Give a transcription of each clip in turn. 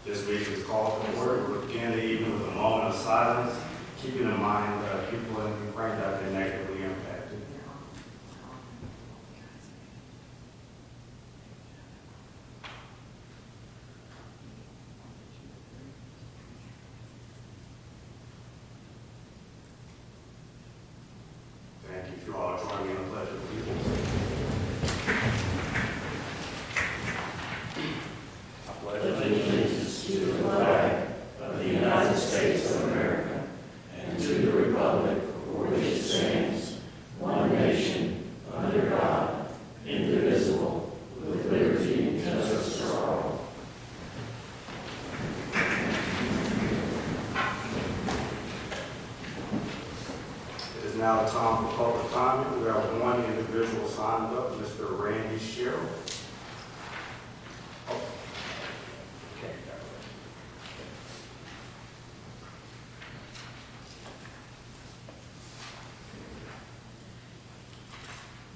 This meeting is called to order. We'll begin the evening with a moment of silence, keeping in mind people in Ukraine that have been negatively impacted. Thank you. If you all join me in the pledge of allegiance. Allegiance to the flag of the United States of America and to the republic for which it stands, one nation, under God, indivisible, with liberty and justice for all. It is now time for public comment. We have one individual signed up, Mr. Randy Sherrill.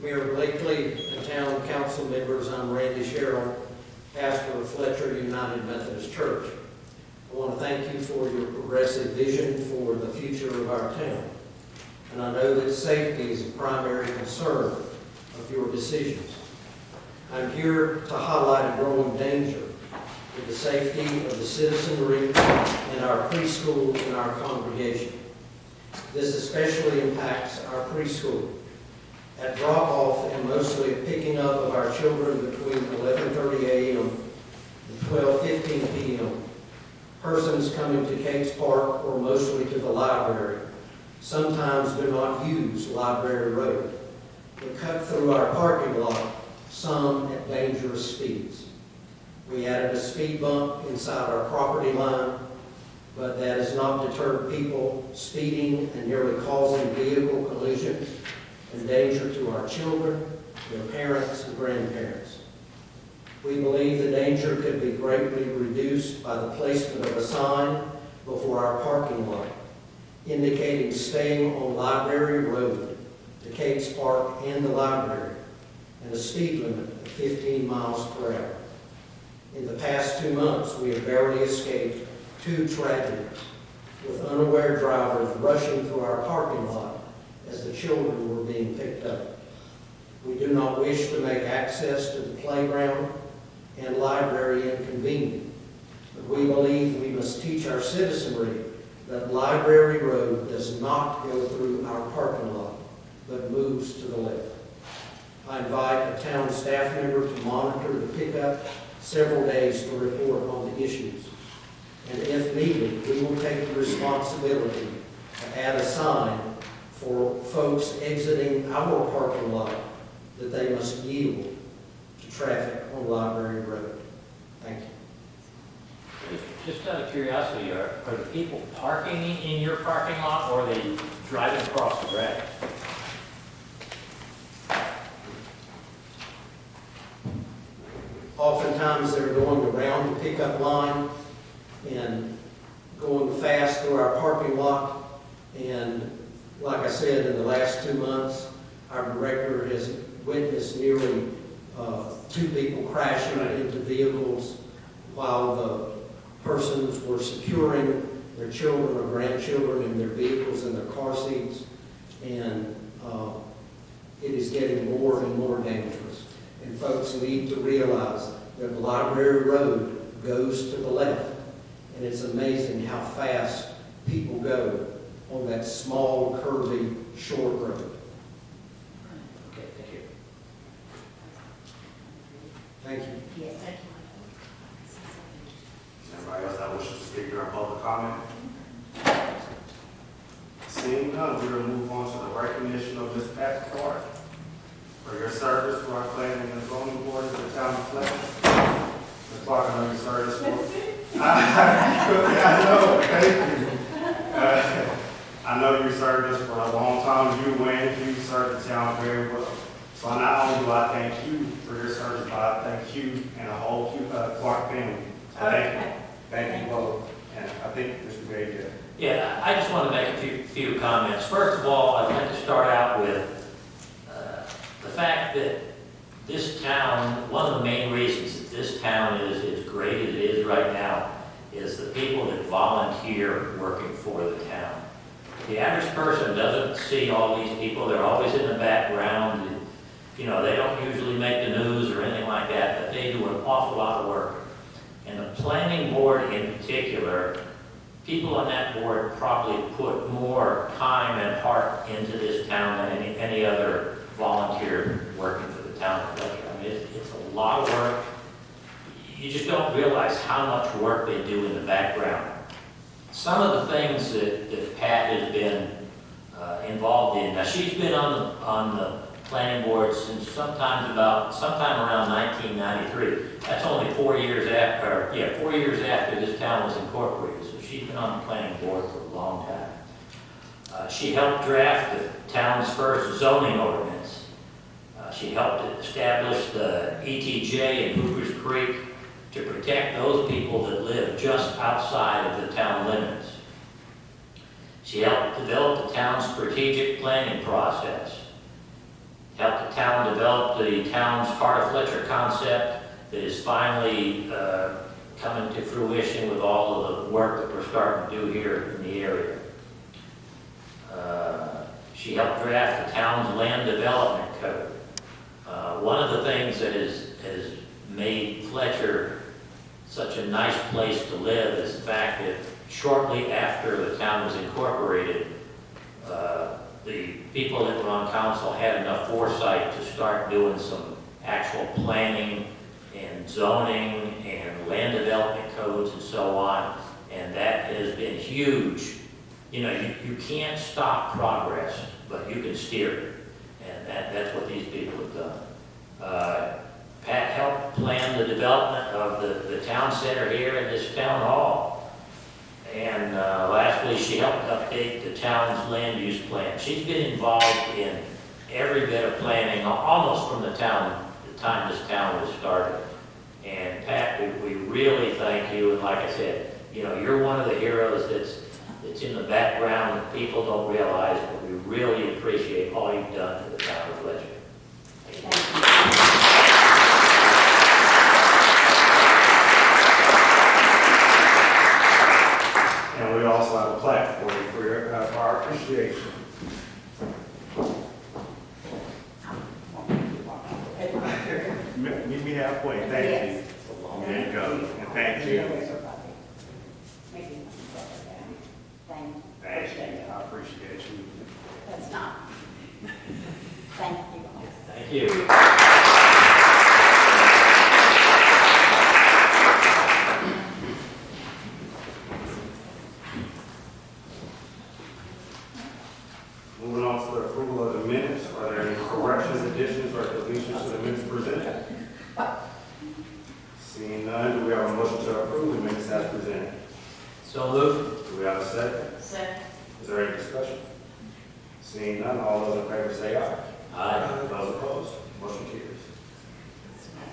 Mayor Blakely and town council members, I'm Randy Sherrill, pastor of Fletcher United Methodist Church. I want to thank you for your progressive vision for the future of our town. And I know that safety is a primary concern of your decisions. I'm here to highlight a growing danger to the safety of the citizenry and our preschool and our congregation. This especially impacts our preschool. At drop-off and mostly at picking up of our children between 11:30 a.m. and 12:15 p.m., persons coming to Cates Park or mostly to the library sometimes do not use Library Road, but cut through our parking lot, some at dangerous speeds. We added a speed bump inside our property line, but that has not deterred people speeding and nearly causing vehicle collisions and danger to our children, their parents, and grandparents. We believe the danger could be greatly reduced by the placement of a sign before our parking lot, indicating staying on Library Road to Cates Park and the library, and a speed limit of 15 miles per hour. In the past 2 months, we have barely escaped 2 tragedies, with unaware drivers rushing through our parking lot as the children were being picked up. We do not wish to make access to the playground and library inconvenient, but we believe we must teach our citizenry that Library Road does not go through our parking lot, but moves to the left. I invite a town staff member to monitor the pickup several days to report on the issues. And if needed, we will take the responsibility to add a sign for folks exiting our parking lot that they must yield to traffic on Library Road. Thank you. Just out of curiosity, are the people parking in your parking lot, or are they driving across the grass? Oftentimes they're going around the pickup line and going fast through our parking lot. And like I said, in the last 2 months, our director has witnessed nearly 2 people crashing into vehicles while the persons were securing their children or grandchildren in their vehicles and their car seats. And it is getting more and more dangerous. And folks need to realize that Library Road goes to the left. And it's amazing how fast people go on that small, curvy, short road. Okay, thank you. Thank you. Yes, thank you. Anybody else that wishes to speak during public comment? Seeing none, we will move on to the recognition of Ms. Pat Clark for your service to our planning and zoning board of the town of Fletcher. Ms. Clark, I know you served us for. I know, thank you. I know you served us for a long time. You and you served the town very well. So not only do I thank you for your service, but I thank you and the whole Clark family. So thank you both. And I think Mr. Gay did. Yeah, I just want to make a few comments. First of all, I'd like to start out with the fact that this town, one of the main reasons that this town is as great as it is right now, is the people that volunteer working for the town. The average person doesn't see all these people. They're always in the background. You know, they don't usually make the news or anything like that, but they do an awful lot of work. And the planning board in particular, people on that board probably put more time and heart into this town than any other volunteer working for the town of Fletcher. I mean, it's a lot of work. You just don't realize how much work they do in the background. Some of the things that Pat has been involved in, now she's been on the planning board since sometime around 1993. That's only 4 years after, 4 years after this town was incorporated. So she's been on the planning board for a long time. She helped draft the town's first zoning ordinance. She helped establish the ETJ in Hooper's Creek to protect those people that live just outside of the town limits. She helped develop the town's strategic planning process. Helped the town develop the town's part of Fletcher concept that is finally coming to fruition with all of the work that we're starting to do here in the area. She helped draft the town's land development code. One of the things that has made Fletcher such a nice place to live is the fact that shortly after the town was incorporated, the people that were on council had enough foresight to start doing some actual planning and zoning and land development codes and so on, and that has been huge. You know, you can't stop progress, but you can steer it, and that's what these people have done. Pat helped plan the development of the town center here in this town hall. And lastly, she helped update the town's land use plan. She's been involved in every bit of planning, almost from the time this town was started. And Pat, we really thank you. And like I said, you know, you're one of the heroes that's in the background that people don't realize, but we really appreciate all you've done for the town of Fletcher. Thank you. And we also have a plaque for you for our appreciation. Meet me halfway. Thank you. There you go. And thank you. Thank you. I appreciate you. That's not. Thank you. Thank you. Moving on to the approval of the minutes. Are there any corrections, additions, or deletions to the minutes presented? Seeing none, do we have a motion to approve the minutes as presented? So moved. Do we have a second? Second. Is there any discussion? Seeing none, all those in favor say aye. Aye. Those opposed, motion carries.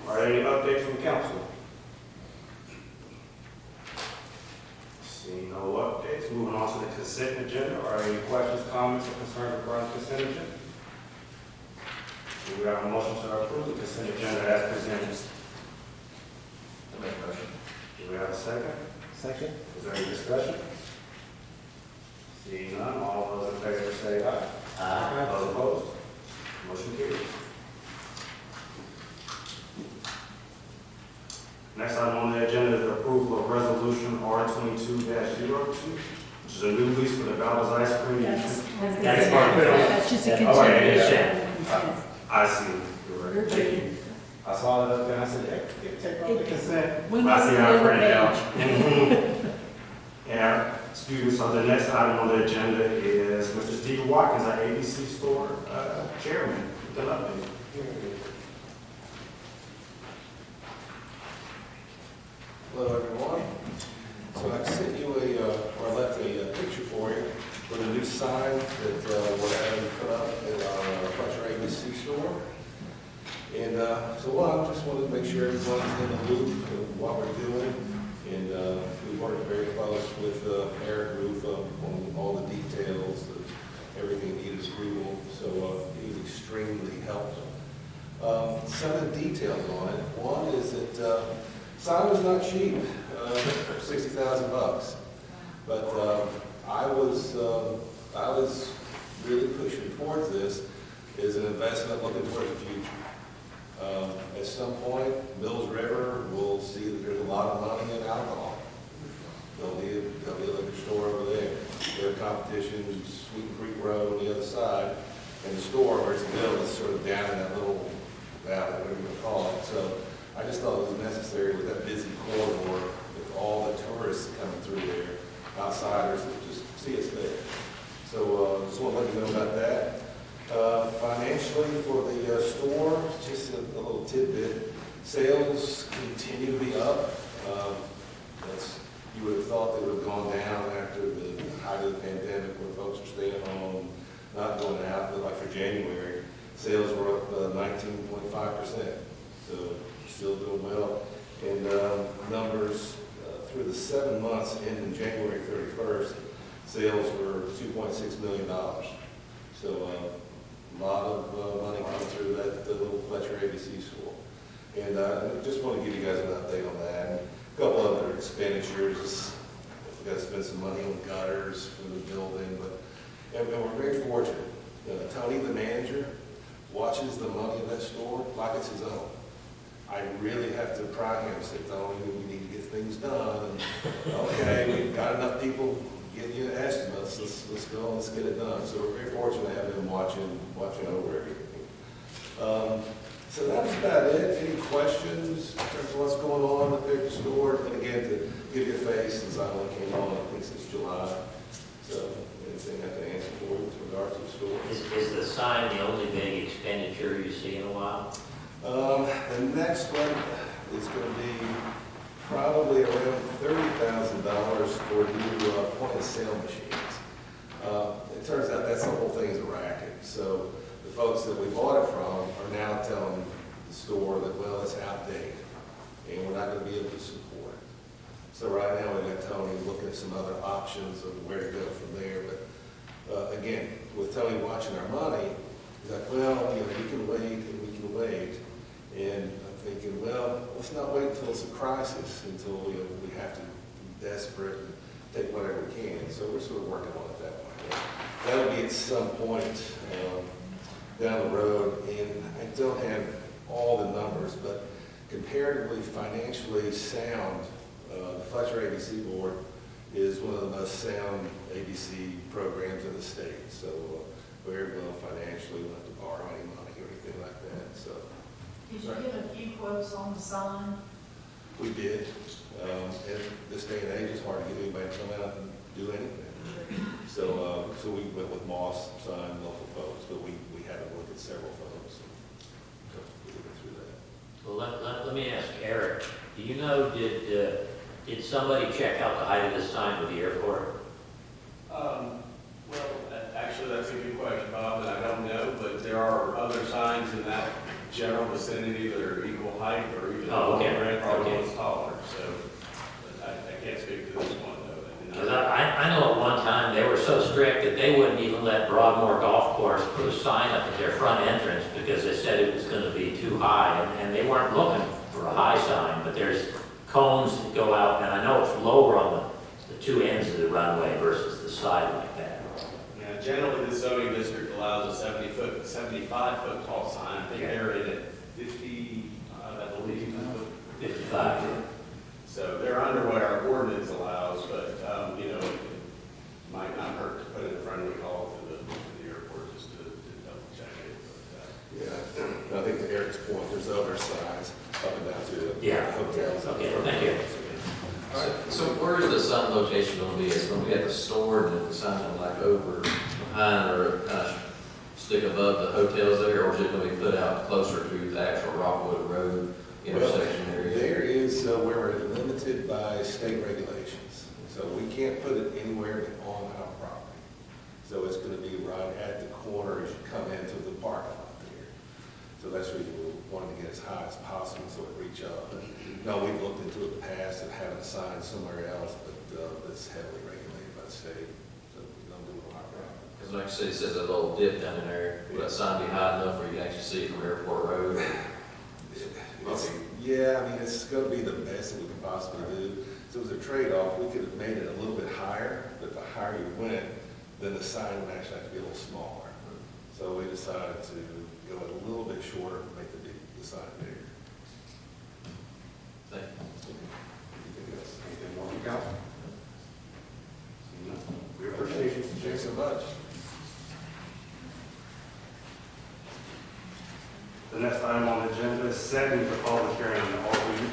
Are there any updates from council? Seeing no updates, moving on to the consent agenda. Are there any questions, comments, or concerns regarding the consent agenda? Do we have a motion to approve the consent agenda as presented? I make a motion. Do we have a second? Second. Is there any discussion? Seeing none, all those in favor say aye. Aye. Those opposed, motion carries. Next item on the agenda is the approval of resolution R22-02, which is a new lease for the Balba's Ice Cream. That's part of it. That's just a Oh, yeah, continuation. yeah. I see. You're right. Thank you. I saw it up there and I said, hey, take off the consent. We I see how I know printed it out. the Yeah, excuse me, so the next item on the agenda is Mr. Steve Watkins, our ABC store chairman. Good luck, baby. Hello, everyone. So I sent you or I left a picture for you for the new sign that we're having put up at our Fletcher ABC store. And so I just wanted to make sure everyone's in the loop of what we're doing. And we worked very close with Eric Roof on all the details, everything needed approval. So he was extremely helpful. Some of the details on it. One is that Sign was not cheap, $60,000. But I was really pushing towards this as an investment looking towards the future. At some point, Mills River will see that there's a lot of money in alcohol. There'll be a liquor store over there. Their competition is Sweeten Creek Road on the other side, and the store where it's built is sort of down in that little valley, whatever you want to call it. So I just thought it was necessary with that busy corridor, with all the tourists coming through there, outsiders that just see us there. So just want to let you know about that. Financially for the store, just a little tidbit, sales continue to be up. You would have thought they would have gone down after the height of the pandemic when folks are staying home, not going out, but like for January, sales were up 19.5%. So still doing well. And numbers through the 7 months ending January 31st, sales were $2.6 million. So a lot of money coming through that little Fletcher ABC store. And I just want to give you guys an update on that. And a couple other expenditures. We've got to spend some money on gutters for the building, and we're very fortunate. Tony, the manager, watches the money of that store like it's his own. I really have to pry him and say, Tony, we need to get things done. And, okay, we've got enough people getting you estimates. Let's go, let's get it done. So we're very fortunate to have him watching over everything. So that's about it. Any questions in terms of what's going on at the store? And again, to give you a face, since I only came on, I think since July. So anything I can answer for you with regards to the store? Is the sign the only big expenditure you see in a while? The next one is going to be probably around $30,000 for new point of sale machines. It turns out that's the whole thing is a racket. So the folks that we bought it from are now telling the store that, well, it's outdated and we're not going to be able to support it. So right now we've got Tony looking at some other options of where to go from there. But again, with Tony watching our money, he's like, well, we can wait and we can wait. And I'm thinking, well, let's not wait until it's a crisis, until we have to be desperate and take whatever we can. So we're sort of working on it that way. That'll be at some point down the road, and I don't have all the numbers, but comparatively financially sound, the Fletcher ABC board is one of the most sound ABC programs in the state. So very well financially, we don't have to borrow any money or anything like that. So did you get a few quotes on the sign? we did. In this day and age, it's hard to get anybody to come out and do anything. So we went with Moss, signed local folks, but we had to look at several folks. So we went through that. Well, let me ask Eric, do you know, did somebody check out the height of this sign with the airport? Well, actually, that's a good question, Bob, and I don't know, but there are other signs in that general vicinity that are equal height or even probably one's taller. So I can't speak to this one, though. Because I know at one time they were so strict that they wouldn't even let Broadmoor Golf Course put a sign up at their front entrance because they said it was going to be too high, and they weren't looking for a high sign, but there's cones that go out, and I know it's lower on the two ends of the runway versus the side like that. Yeah, generally, the zoning district allows a 75-foot tall sign. I think they're in at 50, I believe. 55. So they're under what our ordinance allows, but, it might not hurt to put it in front of the hall to the airport just to double check it. Yeah, I think to Eric's point, there's other signs up and down to Yeah. hotels. Okay, thank you. All right, so where is the sign location going to be? It's going to be at the store, and the sign going to like over behind or kind of stick above the hotels there, or is it going to be put out closer to the actual Rockwood Road intersection area? There is where we're limited by state regulations. So we can't put it anywhere but on our property. So it's going to be right at the corner as you come into the parking lot there. So that's where you want to get as high as possible so it reach up. No, we've looked into it in the past of having a sign somewhere else, but it's heavily regulated by the state. So we don't do it on our property. Because like you said, it says a little dip down in there. Will that sign be high enough where you can actually see it from Airport Road? Yeah, I mean, it's gonna be the best that we can possibly do. So it was a trade-off. We could have made it a little bit higher, but the higher you went, then the sign would actually have to be a little smaller. So we decided to go a little bit shorter, make the sign bigger. Thank you. Anything more from council? No. We appreciate you. Thanks so much. The next item on the agenda is setting the public hearing on the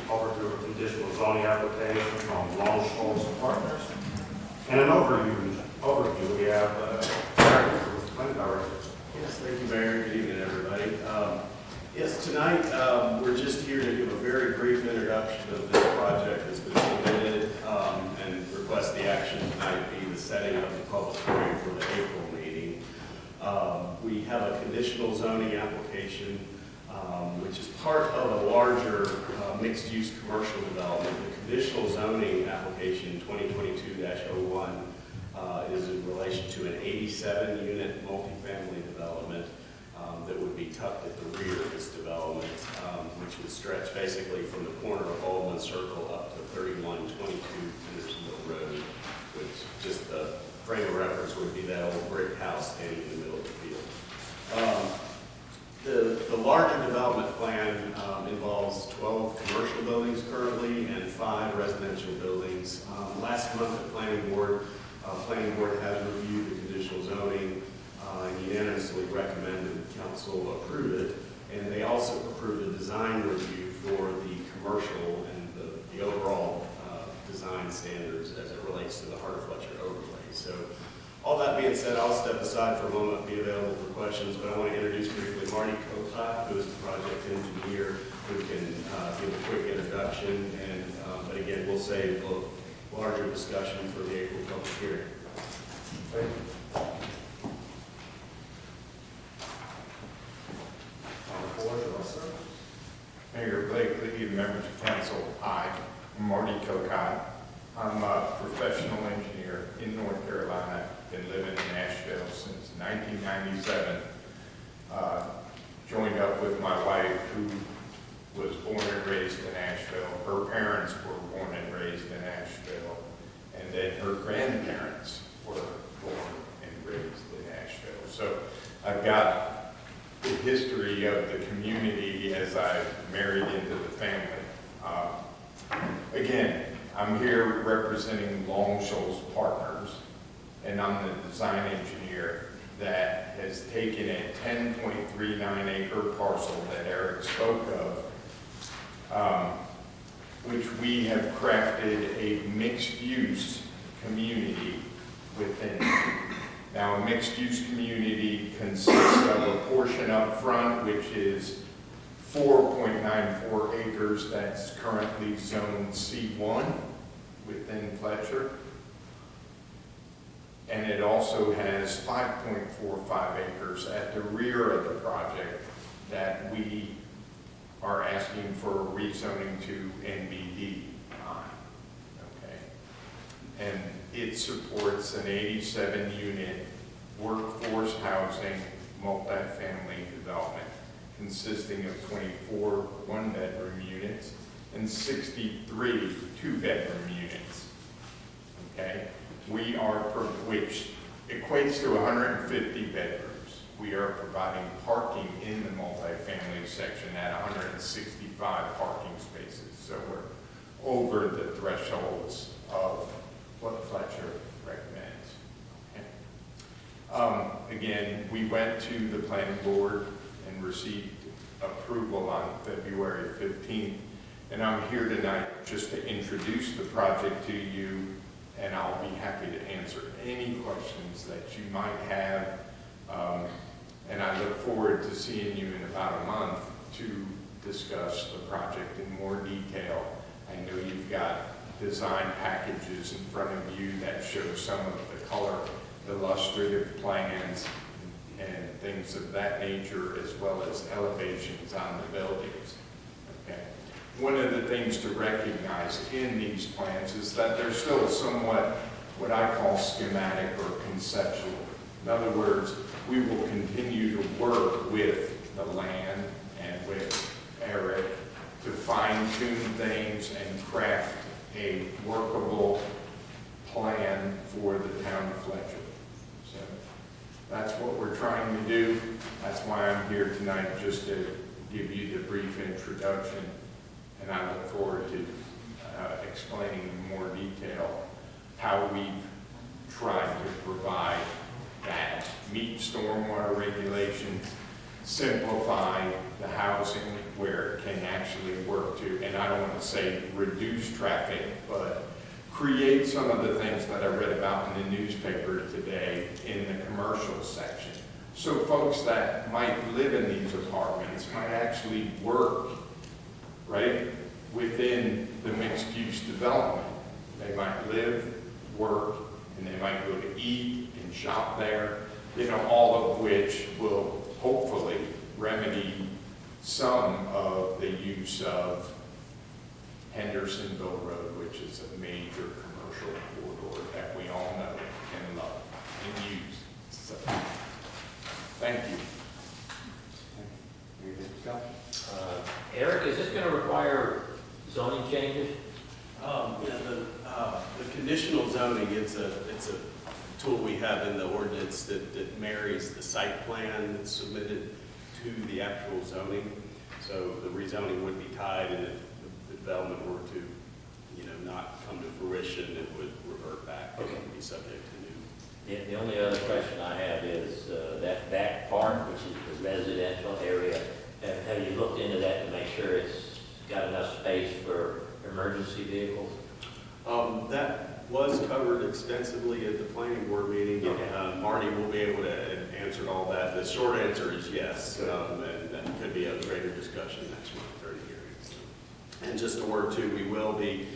overview of conditional zoning application from Long Shoals Partners. And an overview, we have, planning director. Yes, thank you, Mayor. Good evening, everybody. Yes, tonight, we're just here to give a very brief introduction of this project that's been submitted, and request the action tonight be the setting of the public hearing for the April meeting. We have a conditional zoning application, which is part of a larger mixed-use commercial development. The conditional zoning application 2022-01 is in relation to an 87-unit multifamily development that would be tucked at the rear of this development, which would stretch basically from the corner of Baldwin Circle up to 3122 Hendersonville Road, which just the frame of reference would be that old brick house standing in the middle of the field. The larger development plan involves 12 commercial buildings currently and 5 residential buildings. Last month, the planning board has reviewed the conditional zoning and unanimously recommended the council approve it. And they also approved a design review for the commercial and the overall design standards as it relates to the Heart of Fletcher overlay. So all that being said, I'll step aside for a moment, be available for questions, but I want to introduce briefly Marty Kokai, who is the project engineer, who can give a quick introduction. And but again, we'll save a larger discussion for the April public hearing. Thank you. On the floor, sir. Mayor Blakely, members of council, hi, I'm Marty Kokai. I'm a professional engineer in North Carolina, been living in Nashville since 1997. Joined up with my wife, who was born and raised in Nashville. Her parents were born and raised in Nashville, and then her grandparents were born and raised in Nashville. So I've got the history of the community as I married into the family. Again, I'm here representing Long Shoals Partners, and I'm the design engineer that has taken a 10.39 acre parcel that Eric spoke of, which we have crafted a mixed-use community within. Now, a mixed-use community consists of a portion up front, which is 4.94 acres that's currently zoned C1 within Fletcher. And it also has 5.45 acres at the rear of the project that we are asking for rezoning to NBD on. Okay. And it supports an 87-unit workforce housing multifamily development consisting of 24 one-bedroom units and 63 two-bedroom units. Okay, which equates to 150 bedrooms. We are providing parking in the multifamily section at 165 parking spaces. So we're over the thresholds of what Fletcher recommends. Okay. Again, we went to the planning board and received approval on February 15th. And I'm here tonight just to introduce the project to you, and I'll be happy to answer any questions that you might have. And I look forward to seeing you in about a month to discuss the project in more detail. I know you've got design packages in front of you that show some of the color, illustrative plans, and things of that nature, as well as elevations on the buildings. Okay. One of the things to recognize in these plans is that they're still somewhat what I call schematic or conceptual. In other words, we will continue to work with the land and with Eric to fine-tune things and craft a workable plan for the town of Fletcher. So that's what we're trying to do. That's why I'm here tonight, just to give you the brief introduction. And I look forward to explaining in more detail how we've tried to provide that, meet stormwater regulations, simplify the housing where it can actually work to, and I don't want to say reduce traffic, but create some of the things that I read about in the newspaper today in the commercial section. So folks that might live in these apartments might actually work, right, within the mixed-use development. They might live, work, and they might go to eat and shop there, all of which will hopefully remedy some of the use of Hendersonville Road, which is a major commercial corridor that we all know and love and use. So, thank you. Eric, is this going to require zoning changes? The conditional zoning, it's a tool we have in the ordinance that marries the site plan that's submitted to the actual zoning. So the rezoning would be tied, and if the development were to, not come to fruition, it would revert back and be subject to new. The only other question I have is that back part, which is the residential area, have you looked into that to make sure it's got enough space for emergency vehicles? That was covered extensively at the planning board meeting. Okay. Marty will be able to answer all that. The short answer is yes, and that could be a greater discussion next month during the hearings. And just a word too, we will be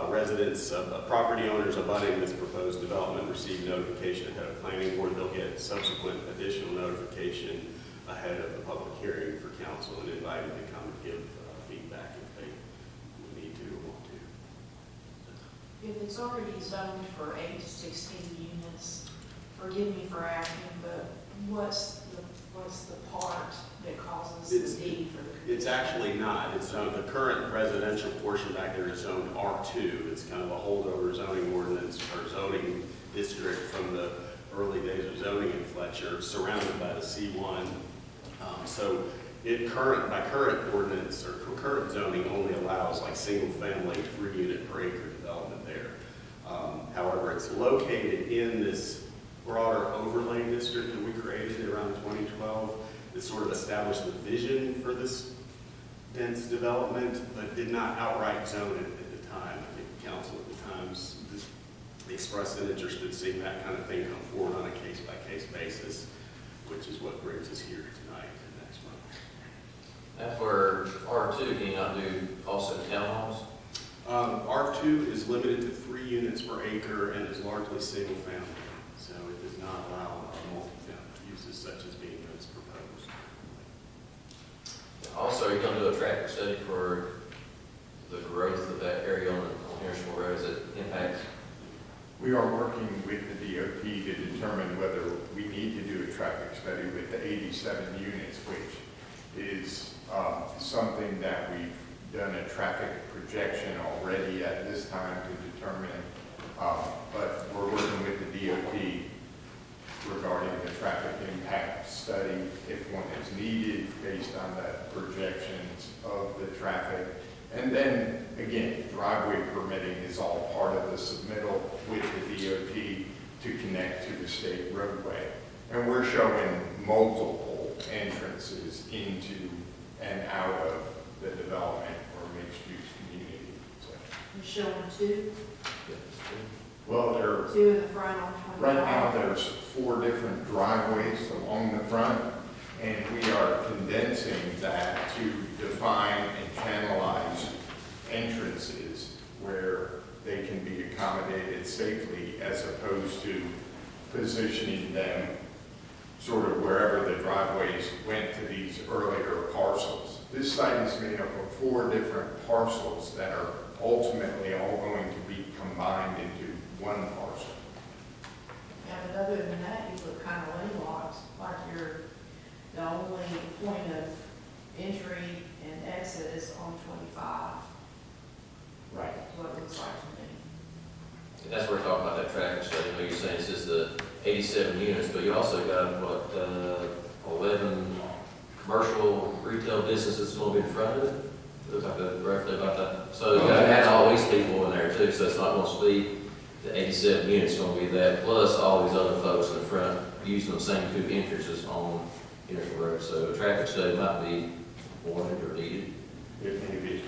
residents, property owners abutting this proposed development receive notification ahead of planning board. They'll get subsequent additional notification ahead of the public hearing for council, and invited to come and give feedback if they need to or want to. If it's already zoned for 8 to 16 units, forgive me for asking, but what's the part that causes the need for the? It's actually not. It's zoned, the current residential portion back there is zoned R2. It's kind of a holdover zoning ordinance or zoning district from the early days of zoning in Fletcher, surrounded by the C1. So by current ordinance or current zoning only allows like single family 3 unit per acre development there. However, it's located in this broader overlay district that we created around 2012 that sort of established the vision for this dense development, but did not outright zone it at the time. I think the council at the time expressed an interest in seeing that kind of thing come forward on a case-by-case basis, which is what brings us here tonight and next month. And for R2, can you not do also townhomes? R2 is limited to 3 units per acre and is largely single family, so it does not allow multi-family uses such as being as proposed. Also, are you going to do a traffic study for the growth of that area on Harrisville Road as it impacts? We are working with the DOT to determine whether we need to do a traffic study with the 87 units, which is something that we've done a traffic projection already at this time to determine, but we're working with the DOT regarding the traffic impact study, if one is needed, based on the projections of the traffic. And then, again, driveway permitting is all part of the submittal with the DOT to connect to the state roadway. And we're showing multiple entrances into and out of the development or mixed-use community. So, You're showing 2? well, there 2 in the front on 25? right now there's 4 different driveways along the front, and we are condensing that to define and channelize entrances where they can be accommodated safely, as opposed to positioning them sort of wherever the driveways went to these earlier parcels. This site is made up of 4 different parcels that are ultimately all going to be combined into one parcel. Yeah, but other than that, you look kind of landlocked, like you're, the only point of entry and exit is on 25, Right. is what it looks like to me. And that's where we're talking about that traffic study, where you're saying it's just the 87 units, but you also got, what, 11 commercial retail businesses going to be in front of it? It looks like roughly about that. So you got to add all these people in there too, so it's not going to be the 87 units going to be that, plus all these other folks in the front using the same two entrances on Henderson Road. So a traffic study might be warranted or needed. It may be.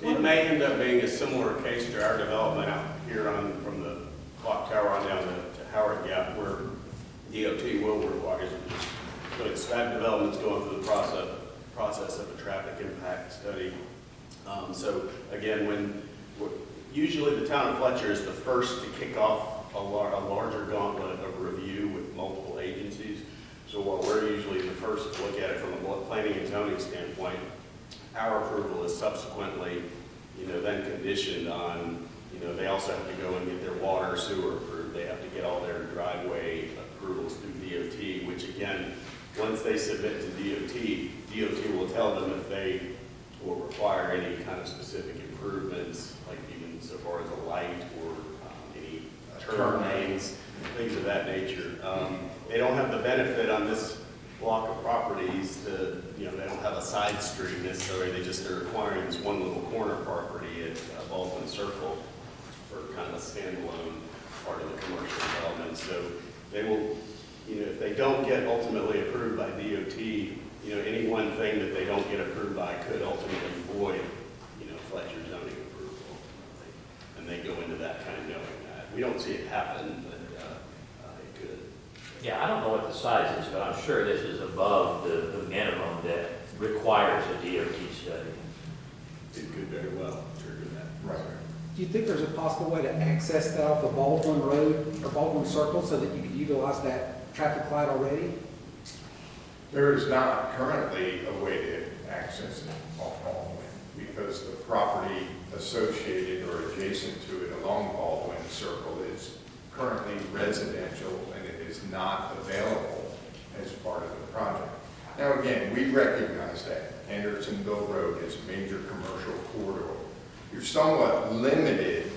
It may end up being a similar case to our development out here on, from the clock tower on down to Howard Gap, where DOT will require it. So it's, that development's going through the process of a traffic impact study. So again, usually the town of Fletcher is the first to kick off a larger gauntlet of review with multiple agencies. So while we're usually the first to look at it from a planning and zoning standpoint, our approval is subsequently, then conditioned on, they also have to go and get their water, sewer approved. They have to get all their driveway approvals through DOT, which again, once they submit to DOT will tell them if they will require any kind of specific improvements, like even so far as a light or any turn lanes, things of that nature. They don't have the benefit on this block of properties to, they don't have a side street necessarily. They're requiring this one little corner property at Baldwin Circle for kind of a standalone part of the commercial development. So they will, if they don't get ultimately approved by DOT, any one thing that they don't get approved by could ultimately void, Fletcher zoning approval. And they go into that kind of knowing that. We don't see it happen, but it could. Yeah, I don't know what the size is, but I'm sure this is above the minimum that requires a DOT study. It could very well trigger that. Right. Do you think there's a possible way to access that off of Baldwin Road or Baldwin Circle so that you could utilize that traffic light already? There is not currently a way to access it off Baldwin because the property associated or adjacent to it along Baldwin Circle is currently residential and it is not available as part of the project. Now again, we recognize that Andersonville Road is a major commercial corridor. You're somewhat limited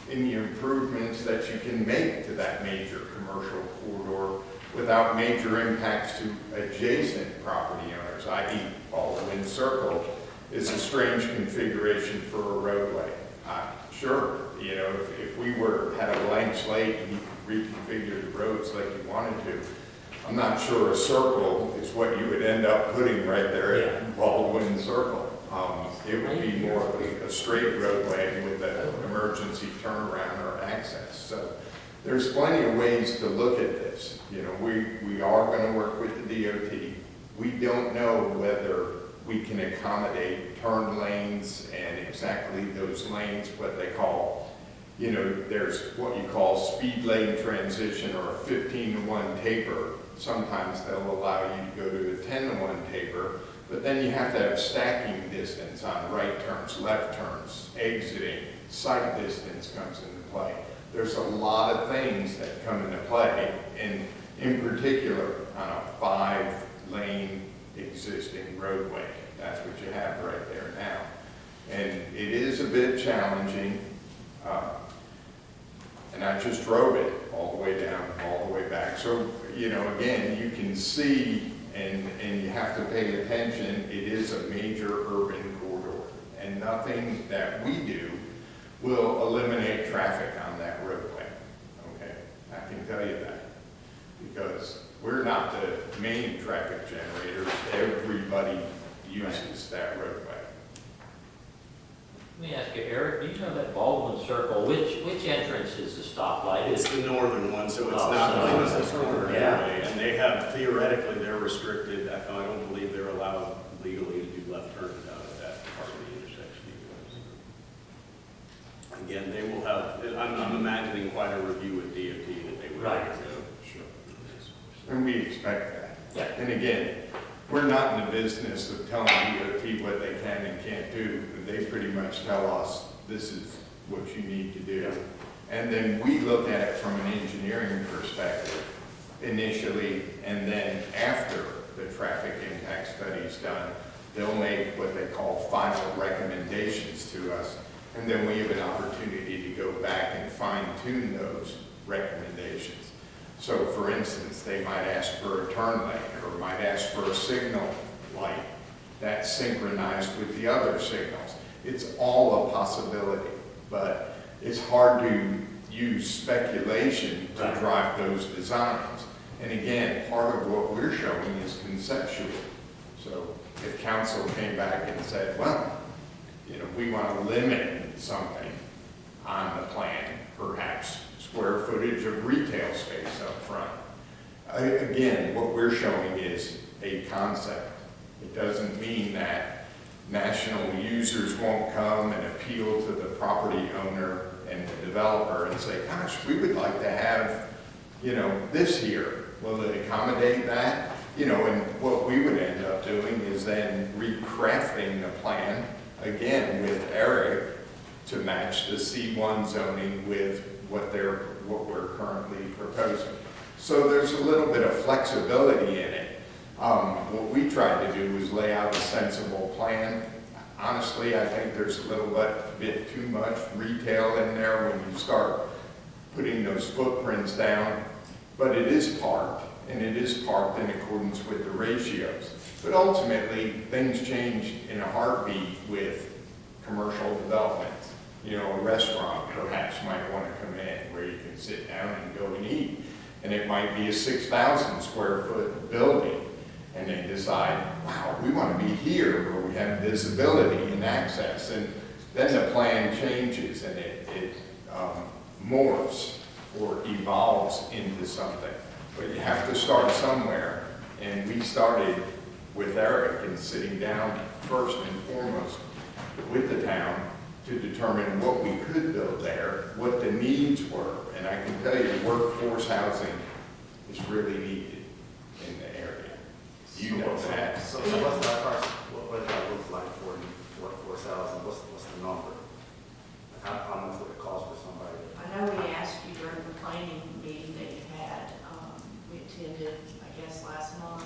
in the improvements that you can make to that major commercial corridor without major impacts to adjacent property owners, i.e. Baldwin Circle is a strange configuration for a roadway. Sure, if we had a blank slate and you could reconfigure the roads like you wanted to, I'm not sure a circle is what you would end up putting right there at Baldwin Circle. It would be more of a straight roadway with an emergency turnaround or access. So there's plenty of ways to look at this. We are going to work with the DOT. We don't know whether we can accommodate turn lanes and exactly those lanes, what they call, there's what you call speed lane transition or a 15-to-1 taper. Sometimes they'll allow you to go to a 10-to-1 taper, but then you have to have stacking distance on right turns, left turns, exiting, sight distance comes into play. There's a lot of things that come into play, and in particular on a 5-lane existing roadway. That's what you have right there now. And it is a bit challenging, and I just drove it all the way down, all the way back. So, again, you can see and you have to pay attention. It is a major urban corridor, and nothing that we do will eliminate traffic on that roadway. Okay, I can tell you that because we're not the main traffic generators. Everybody uses that roadway. Let me ask you, Eric, do you know that Baldwin Circle, which entrance is the stoplight? It's the northern one, so it's Oh, not so- the corner Yeah. anyway. And they have, theoretically, they're restricted. I don't believe they're allowed legally to do left turns out at that part of the intersection. Again, they will have, I'm imagining quite a review with DOT that they would Right. have to go. Sure. And we expect that. Yeah. And again, we're not in the business of telling DOT what they can and can't do. They pretty much tell us this is what you need to do. And then we look at it from an engineering perspective initially, and then after the traffic impact study is done, They'll make what they call final recommendations to us, and then we have an opportunity to go back and fine tune those recommendations. So for instance, they might ask for a turn lane or might ask for a signal light that's synchronized with the other signals. It's all a possibility, but it's hard to use speculation to drive those designs. And again, part of what we're showing is conceptual. So if council came back and said, well, we want to limit something on the plan, perhaps square footage of retail space up front. Again, what we're showing is a concept. It doesn't mean that national users won't come and appeal to the property owner and the developer and say, gosh, we would like to have, this here. Will it accommodate that? And what we would end up doing is then recrafting the plan, again, with Eric, to match the C1 zoning with what we're currently proposing. So there's a little bit of flexibility in it. What we tried to do was lay out a sensible plan. Honestly, I think there's a little bit too much retail in there when you start putting those footprints down, but it is parked, and it is parked in accordance with the ratios. But ultimately, things change in a heartbeat with commercial developments. A restaurant perhaps might want to come in where you can sit down and go and eat, and it might be a 6,000 square foot building, and they decide, wow, we want to be here where we have visibility and access, and then the plan changes and it morphs or evolves into something. But you have to start somewhere, and we started with Eric and sitting down first and foremost with the town to determine what we could build there, what the needs were. And I can tell you, workforce housing is really needed in the area. You know that. So what's that price? What does that look like for workforce housing? What's the number? How much would it cost for somebody? I know we asked you during the planning meeting that you had, we attended, I guess, last month,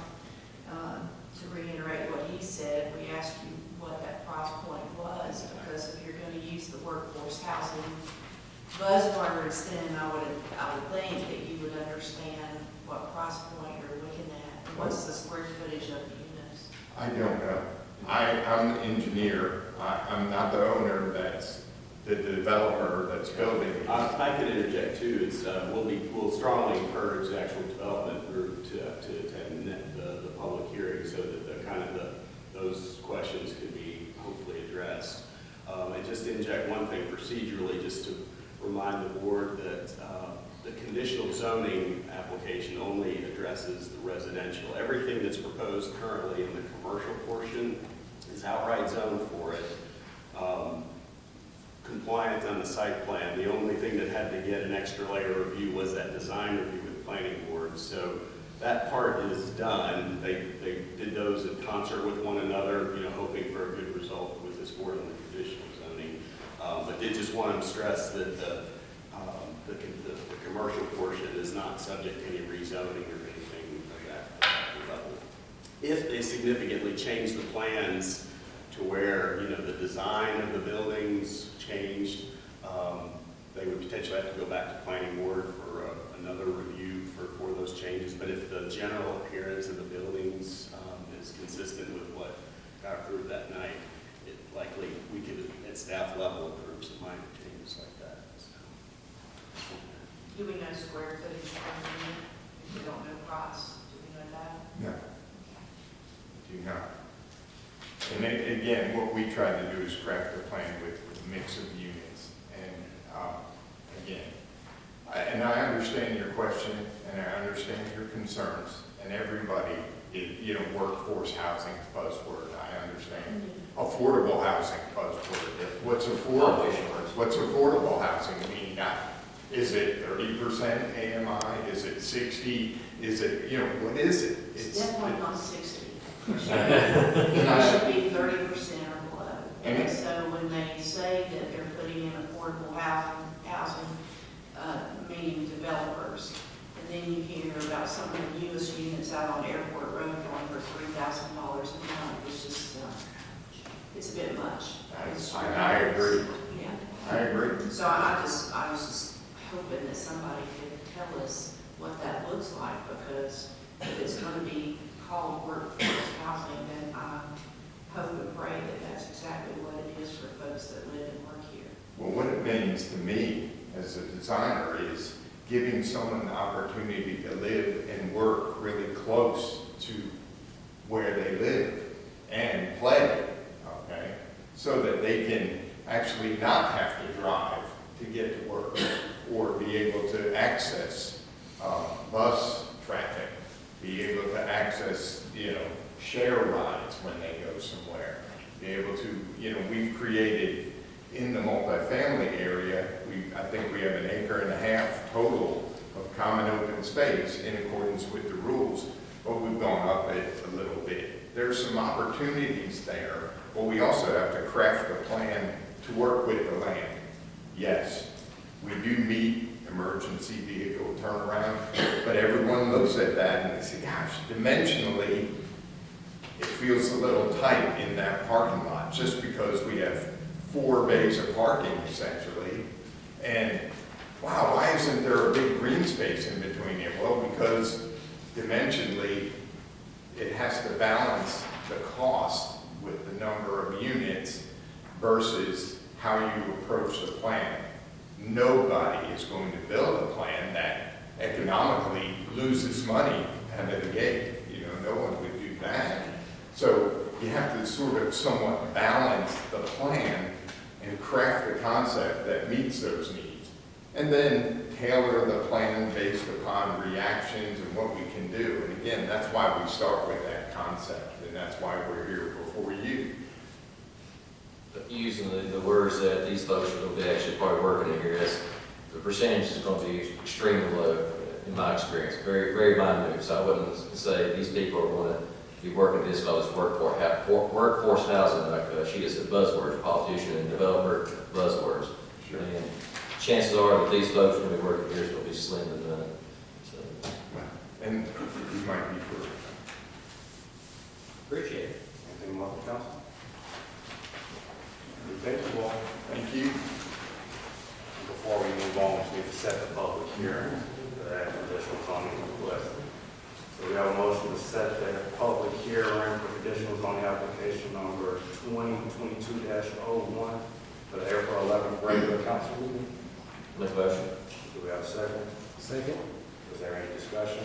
to reiterate what he said. We asked you what that price point was, because if you're going to use the workforce housing buzzwords, then I would think that you would understand what price point you're looking at. What's the square footage of the units? I don't know. I'm the engineer. I'm not the owner. That's the developer that's building these. I could interject too. It's we'll strongly encourage the actual development group to attend the public hearing, so that those questions can be hopefully addressed. And just to inject one thing procedurally, just to remind the board that the conditional zoning application only addresses the residential. Everything that's proposed currently in the commercial portion is outright zoned for it. Compliant on the site plan. The only thing that had to get an extra layer of review was that design review with the planning board. So that part is done. They did those in concert with one another, hoping for a good result with this board on the conditional zoning. But did just want to stress that the commercial portion is not subject to any rezoning or anything of that level. If they significantly change the plans to where, the design of the buildings changed, they would potentially have to go back to planning board for another review for those changes. But if the general appearance of the buildings is consistent with what got approved that night, it likely we could at staff level approve some minor changes like that. So. Do we know square footage per unit? If we don't know price, do we know that? No, do not. And then, again, what we try to do is craft a plan with a mix of units. And again, I understand your question, and I understand your concerns, and everybody, workforce housing buzzword, I understand. Affordable housing buzzword. What's affordable? What's affordable housing mean? Is it 30% AMI? Is it 60? Is it, what is it? It's definitely not 60. It should be 30% or below. And so when they say that they're putting in affordable housing, meaning developers, and then you hear about some of the newest units out on Airport Road going for $3,000 a month, it's just bit much. I agree. Yeah. I agree. So I was just hoping that somebody could tell us what that looks like, because if it's gonna be called workforce housing, then I hope and pray that that's exactly what it is for folks that live and work here. Well, what it means to me as a designer is giving someone the opportunity to live and work really close to where they live and play, okay? So that they can actually not have to drive to get to work or be able to access bus traffic, be able to access, share rides when they go somewhere, be able to, we've created in the multifamily area, I think we have 1.5 acres total of common open space in accordance with the rules, but we've gone up it a little bit. There's some opportunities there, but we also have to craft the plan to work with the land. Yes, we do meet emergency vehicle turnaround, but everyone looks at that and they say, gosh, dimensionally, it feels a little tight in that parking lot just because we have 4 bays of parking essentially. And wow, why isn't there a big green space in between it? Well, because dimensionally, it has to balance the cost with the number of units versus how you approach the plan. Nobody is going to build a plan that economically loses money out of the gate. No one would do that. So you have to sort of somewhat balance the plan and craft a concept that meets those needs. And then tailor the plan based upon reactions and what we can do. And again, that's why we start with that concept, and that's why we're here before you. Using the words that these folks are going to be actually probably working in here, is the percentage is going to be extremely low, in my experience, very, very minute. So I wouldn't say these people are going to be working this called workforce housing, like she just said, buzzwords, politician and developer buzzwords. Sure. And chances are that these folks are going to be working here is going to be slim to none. So. And you might be correct. Appreciate it. Anything more from council? Thank you all. Thank you. Before we move on, we need to set the public hearing for that conditional zoning request. So we have a motion to set the public hearing for conditional zoning application number 2022-01 for the April 11th regular council meeting. Make a motion. Do we have a second? Second. Is there any discussion?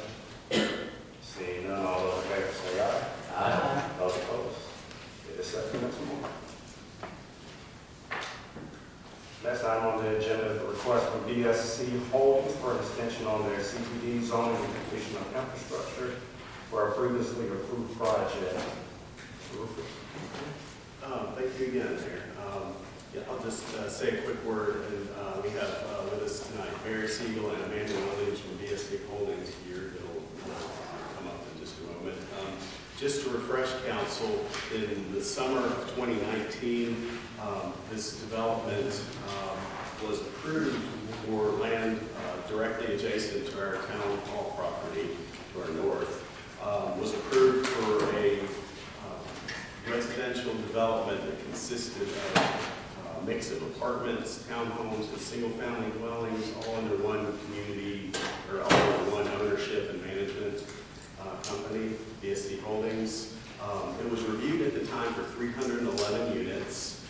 Seeing none, all those in favor say aye. Aye. Those opposed? It is set for next month. Next item on the agenda is the request from BSC Holdings for an extension on their CBD zoning and completion of infrastructure for a previously approved project. Thank you again, Mayor. I'll just say a quick word. And we have with us tonight Barry Siegel and Amanda Williams from BSC Holdings here. They'll come up in just a moment. Just to refresh council, in the summer of 2019, this development was approved for land directly adjacent to our town hall property to our north. Was approved for a residential development that consisted of a mix of apartments, townhomes, and single-family dwellings, all under one community, or all under one ownership and management company, BSC Holdings. It was reviewed at the time for 311 units.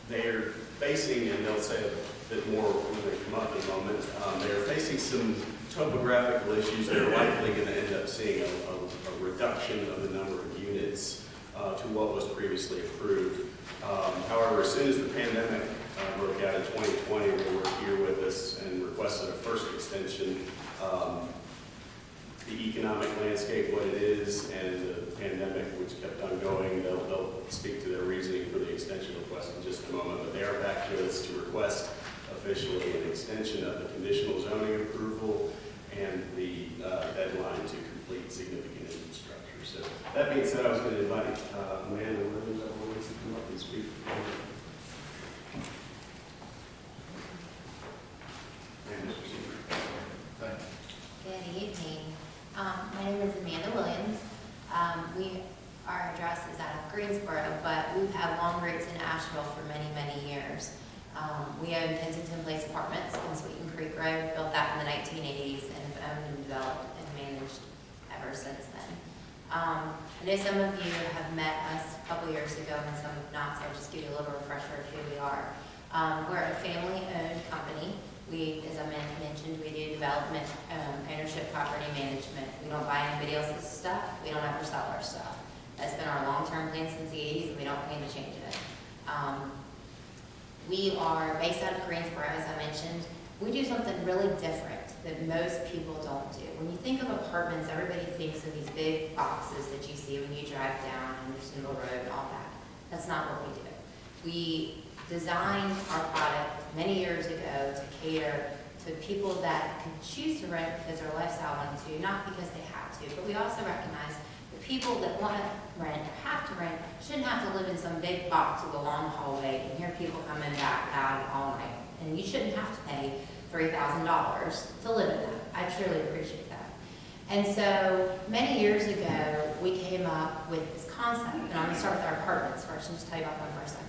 They're facing, and they'll say a bit more when they come up in a moment, they're facing some topographical issues that are likely going to end up seeing a reduction of the number of units to what was previously approved. However, as soon as the pandemic broke out in 2020, they were here with us and requested a first extension. The economic landscape, what it is, and the pandemic, which kept on going, they'll speak to their reasoning for the extension request in just a moment. But they are back to us to request officially an extension of the conditional zoning approval and the deadline to complete significant infrastructure. So that being said, I was going to invite Amanda Williams to come up and speak. Good evening. My name is Amanda Williams. Our address is out of Greensboro, own Kensington Place Apartments on Sweeten Creek Road, built that in the 1980s, and have owned and developed and managed ever since then. I know some of you have met us a couple years ago and some have not, so I'll just give you a little refresher of who we are. We're a family-owned company. We, as I mentioned, we do development, ownership, property management. We don't buy anybody else's stuff. We don't ever sell our stuff. That's been our long-term plan since the 80s, and we don't plan to change it. We are based out of Greensboro, as I mentioned. We do something really different that most people don't do. When you think of apartments, everybody thinks of these big boxes that you see when you drive down Andersonville Road and all that. That's not what we do. We designed our product many years ago to cater to people that can choose to rent because their lifestyle wanted to, not because they have to. But we also recognize that people that want to rent or have to rent shouldn't have to live in some big box with a long hallway and hear people coming back out all night. And you shouldn't have to pay $3,000 to live in that. I truly appreciate that. And so many years ago, we came up with this concept, and I'm going to start with our apartments first and just tell you about them for a second.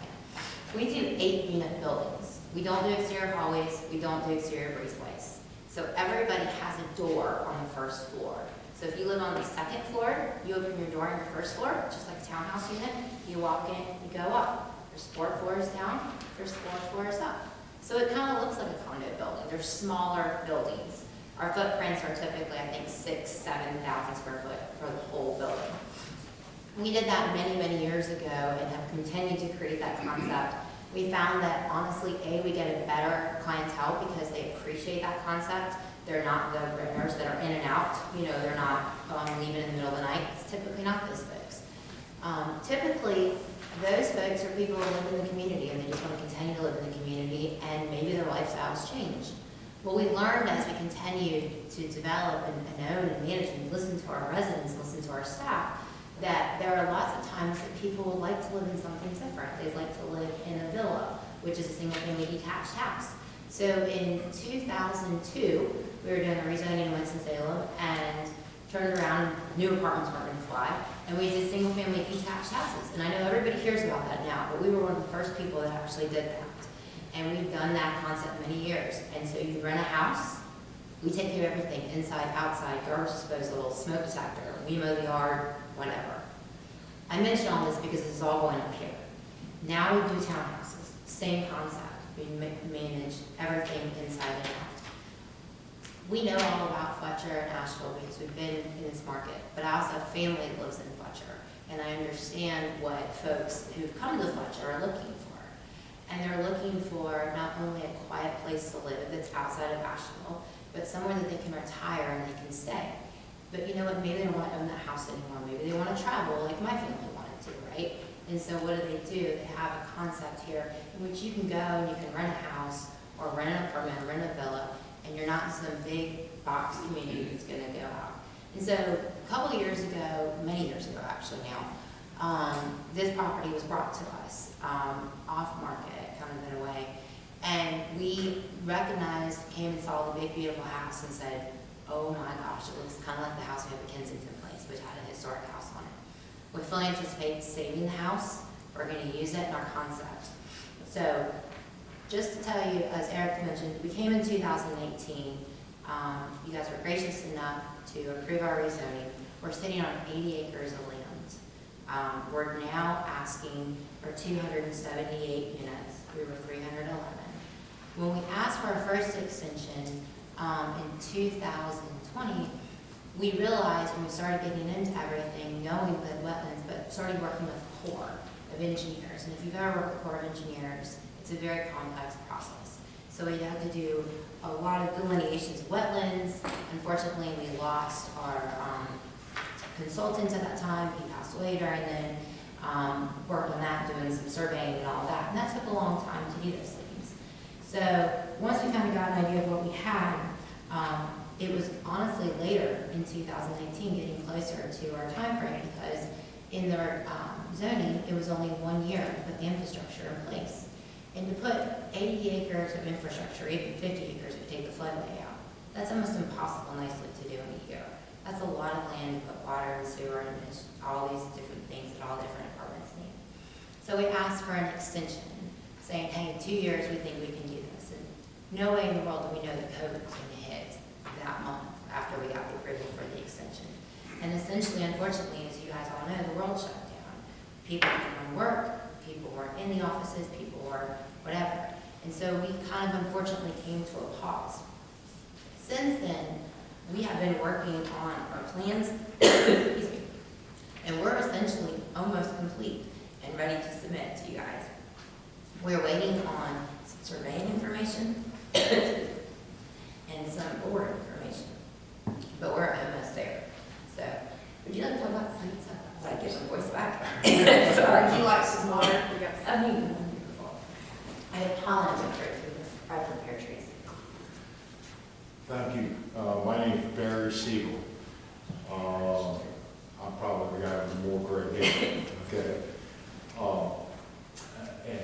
We do 8-unit buildings. We don't do exterior hallways. We don't do exterior breezeways. So everybody has a door on the first floor. So if you live on the second floor, you open your door on your first floor, just like a townhouse unit. You walk in, you go up. There's 4 floors down, there's 4 floors up. So it kind of looks like a condo building. They're smaller buildings. Our footprints are typically, I think, 6,000 to 7,000 square foot for the whole building. We did that many, many years ago and have continued to create that concept. We found that, honestly, we get a better clientele because they appreciate that concept. They're not the renters that are in and out. You know, they're not leaving in the middle of the night. It's typically not those folks. Typically, those folks are people who live in the community and they just want to continue to live in the community and maybe their lifestyles change. What we learned as we continued to develop and own and manage and listen to our residents, listen to our staff, that there are lots of times that people would like to live in something different. They'd like to live in a villa, which is a single-family detached house. So in 2002, we were doing a rezoning in Winston-Salem and turned around, new apartments weren't going to fly, and we did single-family detached houses. And I know everybody hears about that now, but we were one of the first people that actually did that. And we've done that concept many years. And so you rent a house, we take care of everything, inside, outside, garbage disposal, smoke detector, we mow the yard, whatever. I mention all this because this is all going up here. Now we do townhouses, same concept. We manage everything inside and out. We know all about Fletcher and Asheville because we've been in this market, but I also have family that lives in Fletcher, and I understand what folks who've come to Fletcher are looking for. And they're looking for not only a quiet place to live that's outside of Asheville, but somewhere that they can retire and they can stay. But you know what, maybe they don't want to own that house anymore. Maybe they want to travel like my family wanted to, right? And so what do? They have a concept here in which you can go and you can rent a house or rent an apartment or rent a villa, and you're not in some big box community that's going to go out. And so a couple of years ago, many years ago actually now, this property was brought to us off market, kind of in a way. And we recognized, came and saw the big, beautiful house and said, oh my gosh, it looks kind of like the house we have at Kensington Place, which had a historic house on it. We fully anticipate saving the house. We're going to use it in our concept. So just to tell you, as Eric mentioned, we came in 2018. You guys were gracious enough to approve our rezoning. We're sitting on 80 acres of land. We're now asking for 278 units. We were 311. When we asked for our first extension in 2020, we realized when we started getting into everything, knowing the wetlands, but started working with the Corps of Engineers. And if you've ever worked with Corps of Engineers, it's a very complex process. So we had to do a lot of delineations of wetlands. Unfortunately, we lost our consultant at that time. He passed away during then. Worked on that, doing some surveying and all that. And that took a long time to do those things. So once we kind of got an idea of what we had, it was honestly later in 2019 getting closer to our time frame because in the zoning, it was only 1 year to put the infrastructure in place. And to put 80 acres of infrastructure, even 50 acres if you take the floodway out, that's almost impossible nicely to do in a year. That's a lot of land to put water and sewer and all these different things that all different apartments need. So we asked for an extension, saying, hey, in 2 years we think we can do this. And No way in the world do we know that COVID was going to hit that month after we got the approval for the extension. And essentially, unfortunately, as you guys all know, the world shut down. People didn't work, people weren't in the offices, people were whatever. And so we kind of unfortunately came to a pause. Since then, we have been working on our plans, excuse me, and we're essentially almost complete and ready to submit to you guys. We're waiting on some surveying information and some board information, but we're almost there. So, would you like to talk about science? So I get my voice back. Sorry. Would you like some water? I mean, wonderful. I have pollen to prepare trees. Thank you. My name is Barry Siegel. I'm probably the guy with more gray hair. Okay. And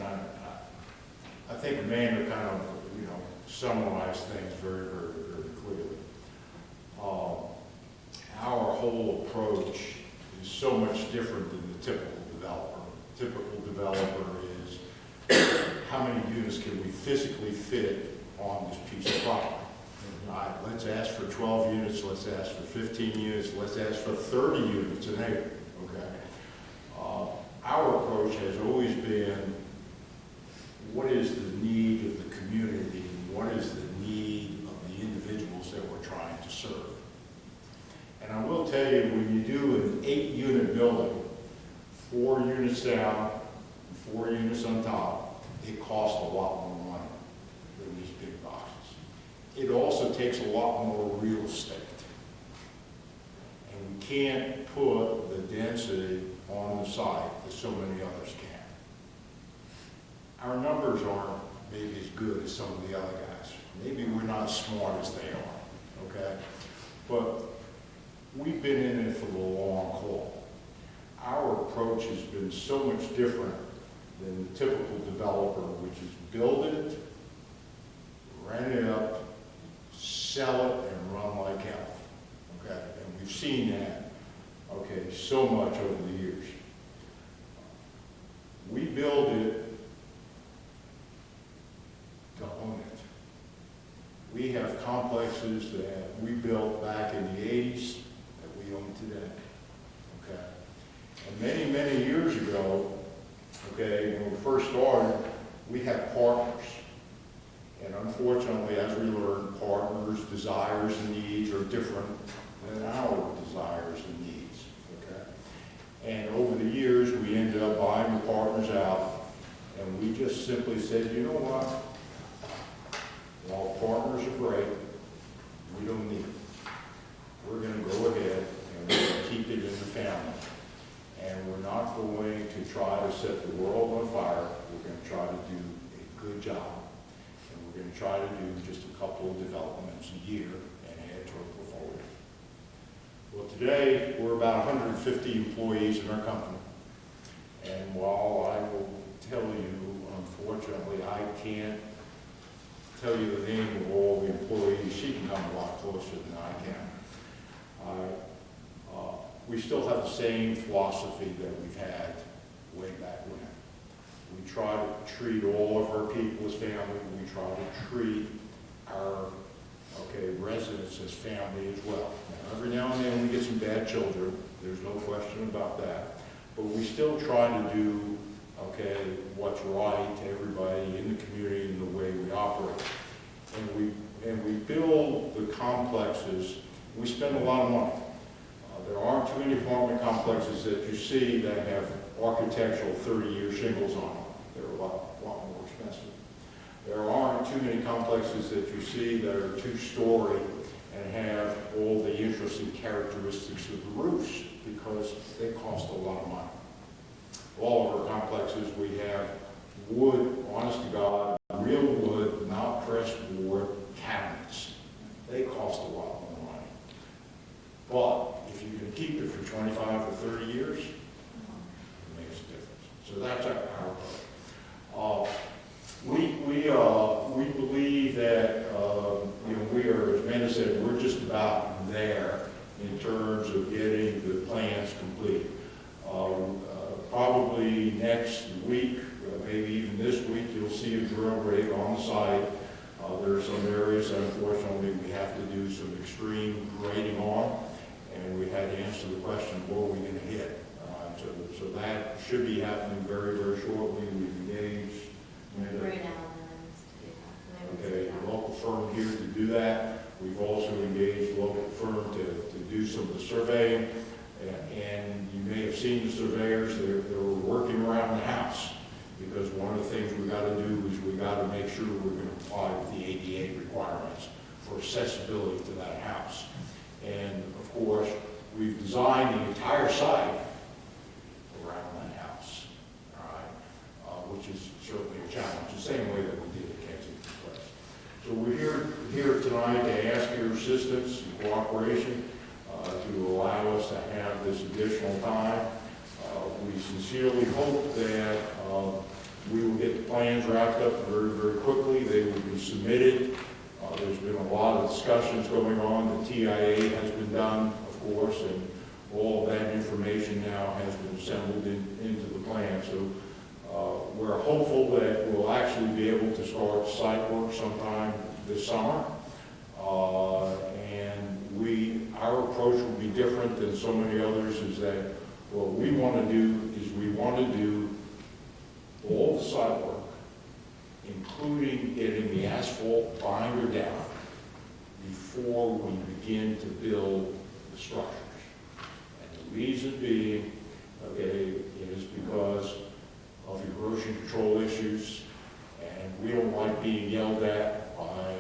I think Amanda kind of, summarized things very, very, very clearly. Our whole approach is so much different than the typical developer. Typical developer is how many units can we physically fit on this piece of property? All right, let's ask for 12 units, let's ask for 15 units, let's ask for 30 units an acre, okay? Our approach has always been, what is the need of the community, what is the need of the individuals that we're trying to serve? And I will tell you, when you do an 8-unit building, 4 units down, 4 units on top, it costs a lot more money than these big boxes. It also takes a lot more real estate. And we can't put the density on the site that so many others can. Our numbers aren't maybe as good as some of the other guys. Maybe we're not as smart as they are, okay? But we've been in it for the long haul. Our approach has been so much different than the typical developer, which is build it, rent it up, sell it, and run like hell, okay? And we've seen that, okay, so much over the years. We build it to own it. We have complexes that we built back in the 80s that we own today, okay? And many, many years ago, okay, when we first started, we had partners. And unfortunately, as we learned, partners' desires and needs are different than our desires and needs, okay? And over the years, we ended up buying the partners out, and we just simply said, you know what? While partners are great, we don't need it. We're going to go ahead and we're going to keep it in the family. And we're not going to try to set the world on fire. We're going to try to do a good job. And we're going to try to do just a couple of developments a year and add to our portfolio. Well, today, we're about 150 employees in our company. And while I will tell you, unfortunately, I can't tell you the name of all the employees, she can come a lot closer than I can. We still have the same philosophy that we've had way back when. We try to treat all of our people as family. We try to treat our residents as family as well. Now, every now and then we get some bad children. There's no question about that. But we still try to do what's right to everybody in the community and the way we operate. And we build the complexes. We spend a lot of money. There aren't too many apartment complexes that you see that have architectural 30-year shingles on them. They're a lot more expensive. There aren't too many complexes that you see that are 2-story and have all the interesting characteristics of the roofs because they cost a lot of money. All of our complexes, we have wood, honest to God, real wood, not pressed board cabinets. They cost a lot more money. But if you can keep it for 25 or 30 years, it makes a difference. So that's our approach. We believe that we are, as Amanda said, we're just about there in terms of getting the plans complete. Probably next week, maybe even this week, you'll see a drill rig on the site. There's some extreme grading on, and we had to answer the question, what are we going to hit? So that should be happening very, very shortly. We've engaged a local firm here to do that. We've also engaged a local firm to do some of the surveying. And you may have seen the surveyors, they're working around the house, because one of the things we got to do is we got to make sure we're going to comply with the ADA requirements for accessibility to that house. And of course, we've designed the entire site around that house, all right, which is certainly a challenge, the same way that we did at Kensington Place. So we're here tonight to ask your assistance and cooperation to allow us to have this additional time. We sincerely hope that we will get the plans wrapped up very, very quickly. They will be submitted. There's been a lot of discussions going on. The TIA has been done, of course, and all of that information now has been assembled into the plan. So we're hopeful that we'll actually be able to start site work sometime this summer. Our approach will be different than so many others, is that what we want to do is we want to do all the site work, including getting the asphalt binder down before we begin to build the structures. And the reason being, okay, is because of erosion control issues, and we don't like being yelled at by,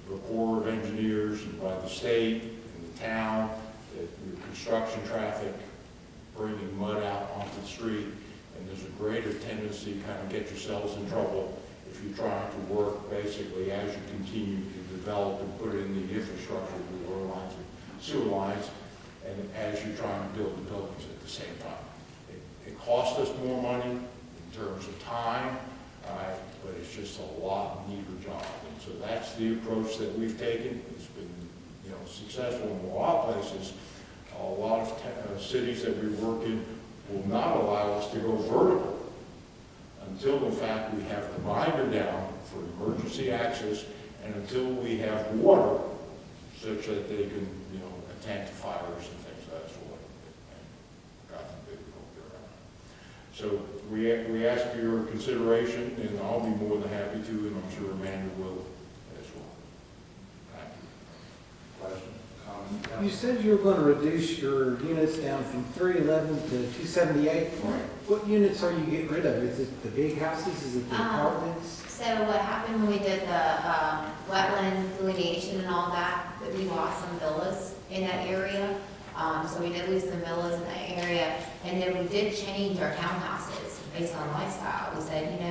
the Corps of Engineers and by the state and the town, that your construction traffic bringing mud out onto the street, and there's a greater tendency to kind of get yourselves in trouble if you're trying to work basically as you continue to develop and put in the infrastructure, the water lines and sewer lines, and as you're trying to build the buildings at the same time. It costs us more money in terms of time, but it's just a lot neater job. And so that's the approach that we've taken. It's been, successful in a lot of places. A lot of cities that we work in will not allow us to go vertical until, in fact, we have the binder down for emergency access, and until we have water such that they can, attend to fires and things of that sort. And God forbid we don't get around. So we ask for your consideration, and I'll be more than happy to, and I'm sure Amanda will as well. Thank you. Questions, comments? You said you were going to reduce your units down from 311 to 278. Right. What units are you getting rid of? Is it the big houses? Is it the apartments? So what happened when we did the wetland delineation and all that we lost some villas in that area. So we did lose some villas in that area. And then we did change our townhouses based on lifestyle. We said,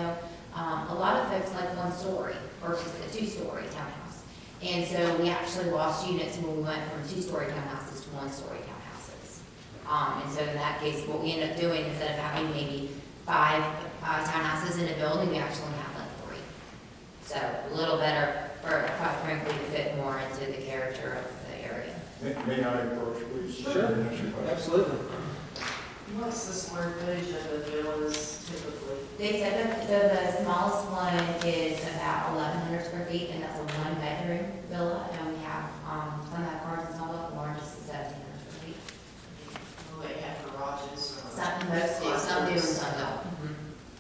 a lot of folks like one story versus a two-story townhouse. And so we actually lost units when we went from two-story townhouses to one-story townhouses. And so in that case, what we ended up doing, instead of having maybe 5 townhouses in a building, we actually have like 3. So a little better, for quite frankly, to fit more into the character of the area. May I approach, please? Sure. Absolutely. What's the square footage of the villas typically? The smallest one is about 1,100 square feet, and that's a 1-bedroom villa. And we have some that cars and some of the largest is 1,700 square feet. Will they have garages? Or Most do, some do, and some don't.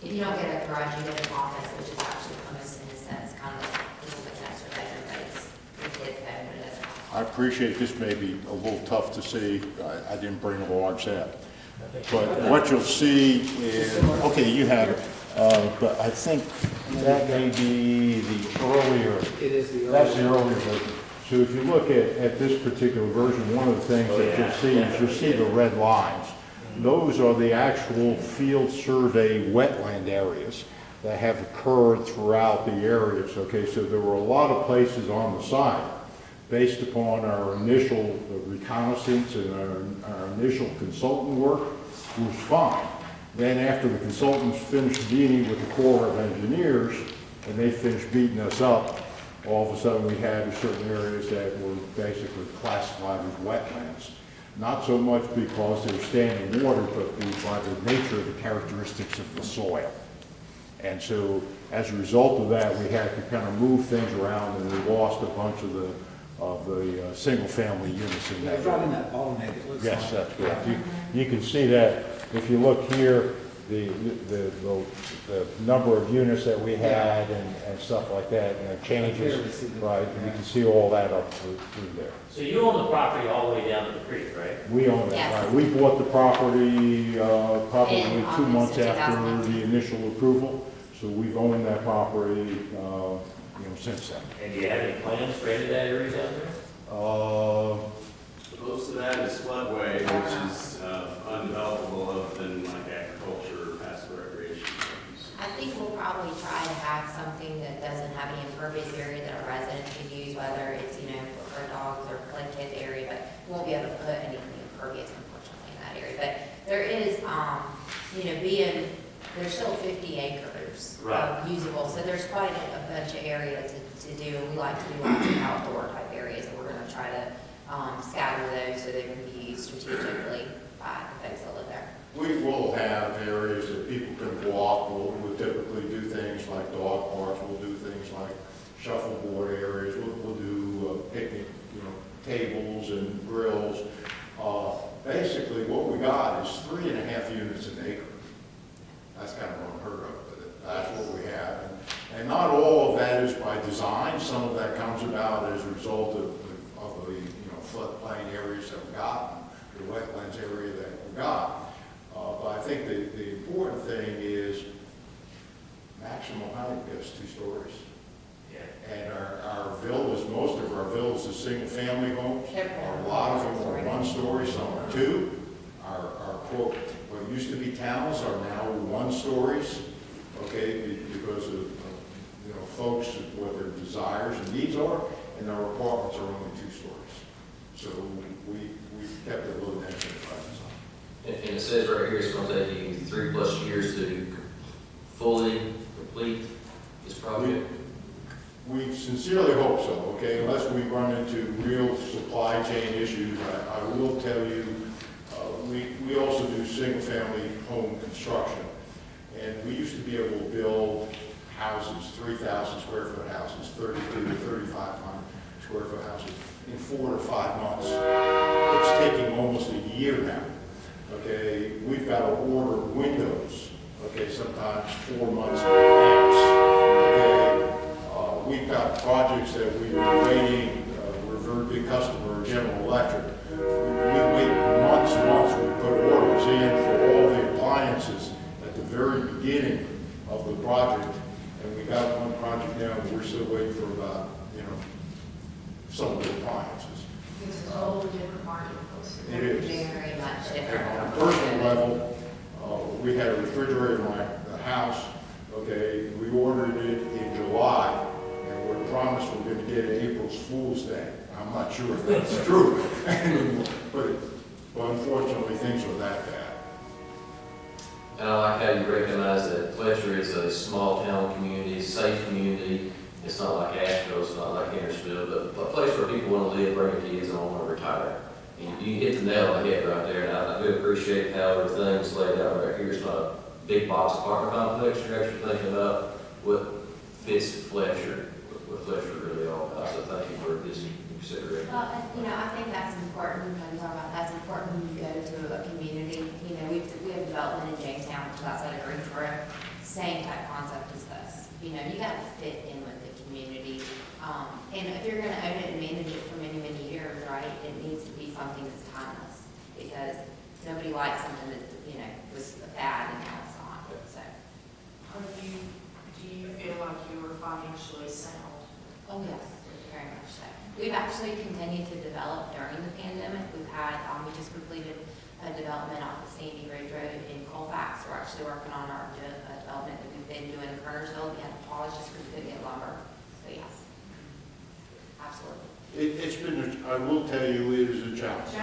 If you don't get a garage, you get an office, which is actually almost in a sense kind of a little bit extra bedroom, but it's kids' bedroom, but it doesn't. I appreciate this may be a little tough to see. I didn't bring a large set. But what you'll see is, okay, you have it, but I think that may be the earlier. It is the earlier. That's the earlier version. So if you look at this particular version, one of the things that you'll see is you'll see the red lines. Those are the actual field survey wetland areas that have occurred throughout the areas. Okay, so there were a lot of places on the site based upon our initial reconnaissance and our initial consultant work was fine. Then after the consultants finished meeting with the Corps of Engineers and they finished beating us up, all of a sudden we had certain areas that were basically classified as wetlands. Not so much because they were standing water, but by the nature of the characteristics of the soil. And so as a result of that, we had to kind of move things around, and we lost a bunch of the of the single-family units in Yeah, that it's right in area. that bottleneck, it looks like. Yes, that's correct. You can see that, if you look here, the number of units that we had and stuff like that, changes, right, and you can see all that up through there. So you own the property all the way down to the creek, right? We own it, Yes. right. We bought the property probably In 2 August months of after 2018. the initial approval, so we've owned that property, since then. And do you have any plans for any of that area down there? Most of that is floodway, which is undevelopable other than like agriculture, passive recreation. I think we'll probably try to have something that doesn't have any impervious area that a resident can use, whether it's, for dogs or play kids area, but we won't be able to put anything impervious, unfortunately, in that area. But there is, there's still 50 acres Right. of usable, so there's quite a bunch of area to do, and we like to do lots of outdoor type areas, and we're gonna try to scatter those so they can be used strategically by the folks that live there. We will have areas that people can walk. We'll typically do things like dog parks. We'll do things like shuffleboard areas. We'll do picnic, tables and grills. Basically, what we got is 3.5 units an acre. That's kind of unheard of, but that's what we have. And not all of that is by design. Some of that comes about as a result of the floodplain areas that we got, the wetlands area that we got. But I think the important thing is maximum height is 2 stories. Yeah. And our villas, most of our villas are single-family homes. A lot of them are 1 story, some are 2. Our quote, what used to be towns are now 1 stories, okay, because of folks, what their desires and needs are, and our apartments are only 2 stories. So we've kept it low density by design. And it says right here, it's going to take you 3+ years to fully complete this project? We sincerely hope so, okay, unless we run into real supply chain issues. I will tell you, we also do single-family home construction, and we used to be able to build houses, 3,000 square foot houses, 32 to 3,500 square foot houses in 4 to 5 months. It's taking almost a year now. Okay, we've got to order windows, okay, sometimes 4 months in advance. Okay, we've got projects that we've been waiting, we're a very big customer, General Electric. We wait months and months, we put orders in for all the appliances at the very beginning of the project, and we got one project now, and we're still waiting for about, some of the appliances. It's a totally different market. It is. Very much And different. on a personal level, we had a refrigerator in the house, okay, we ordered it in July, and we're promised we're gonna get it April's Fool's Day. I'm not sure if that's true, but unfortunately, things are that bad. And I like how you recognize that Fletcher is a small town community, safe community. It's not like Asheville, it's not like Hendersonville, but a place where people want to live, bring their kids, and want to retire. And you hit the nail on the head right there, and I do appreciate how everything's laid out right here. It's not a big box apartment complex. You're actually thinking about what fits Fletcher, what Fletcher really all about. So thank you for this consideration. Well, I think that's important, when you talk about that's important when you go to a community. We have development in Jamestown, which is outside of Greensboro, same type concept as this. You gotta fit in with the community. And if you're gonna own it and manage it for many, many years, right, it needs to be something that's timeless. Because nobody likes something that, was a fad and now it's on, so. Do you feel like you are financially sound? Oh, yes, very much so. We've actually continued to develop during the pandemic. We've had, we just completed a development off of Sandy Ridge Road in Colfax. We're actually working on our development that we've been doing in Kernersville. We had to pause just because we couldn't get lumber. So yes, absolutely. It's been, I will tell you, it is a challenge.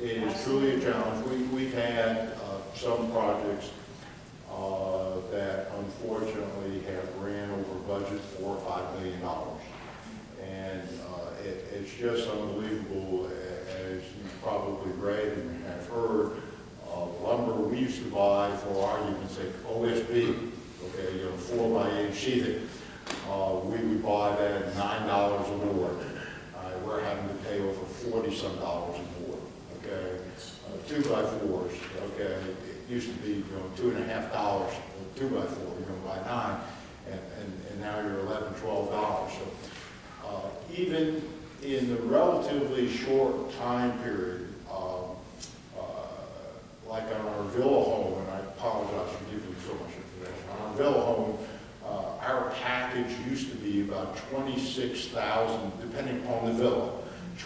It is truly a challenge. We've had some projects that unfortunately have ran over budget $4 or $5 million. And it's just unbelievable, as you probably read and have heard, lumber we used to buy, for argument's sake, OSB, okay, 4x8 sheathing. We would buy that at $9 a board. we're having to pay over $40-some a board, okay? 2x4s, okay? It used to be, $2.50, a 2x4, by 9, and now you're $11, $12. So even in the relatively short time period, like on our villa home, and I apologize for giving you so much information, on our villa home, our package used to be about $26,000, depending upon the villa,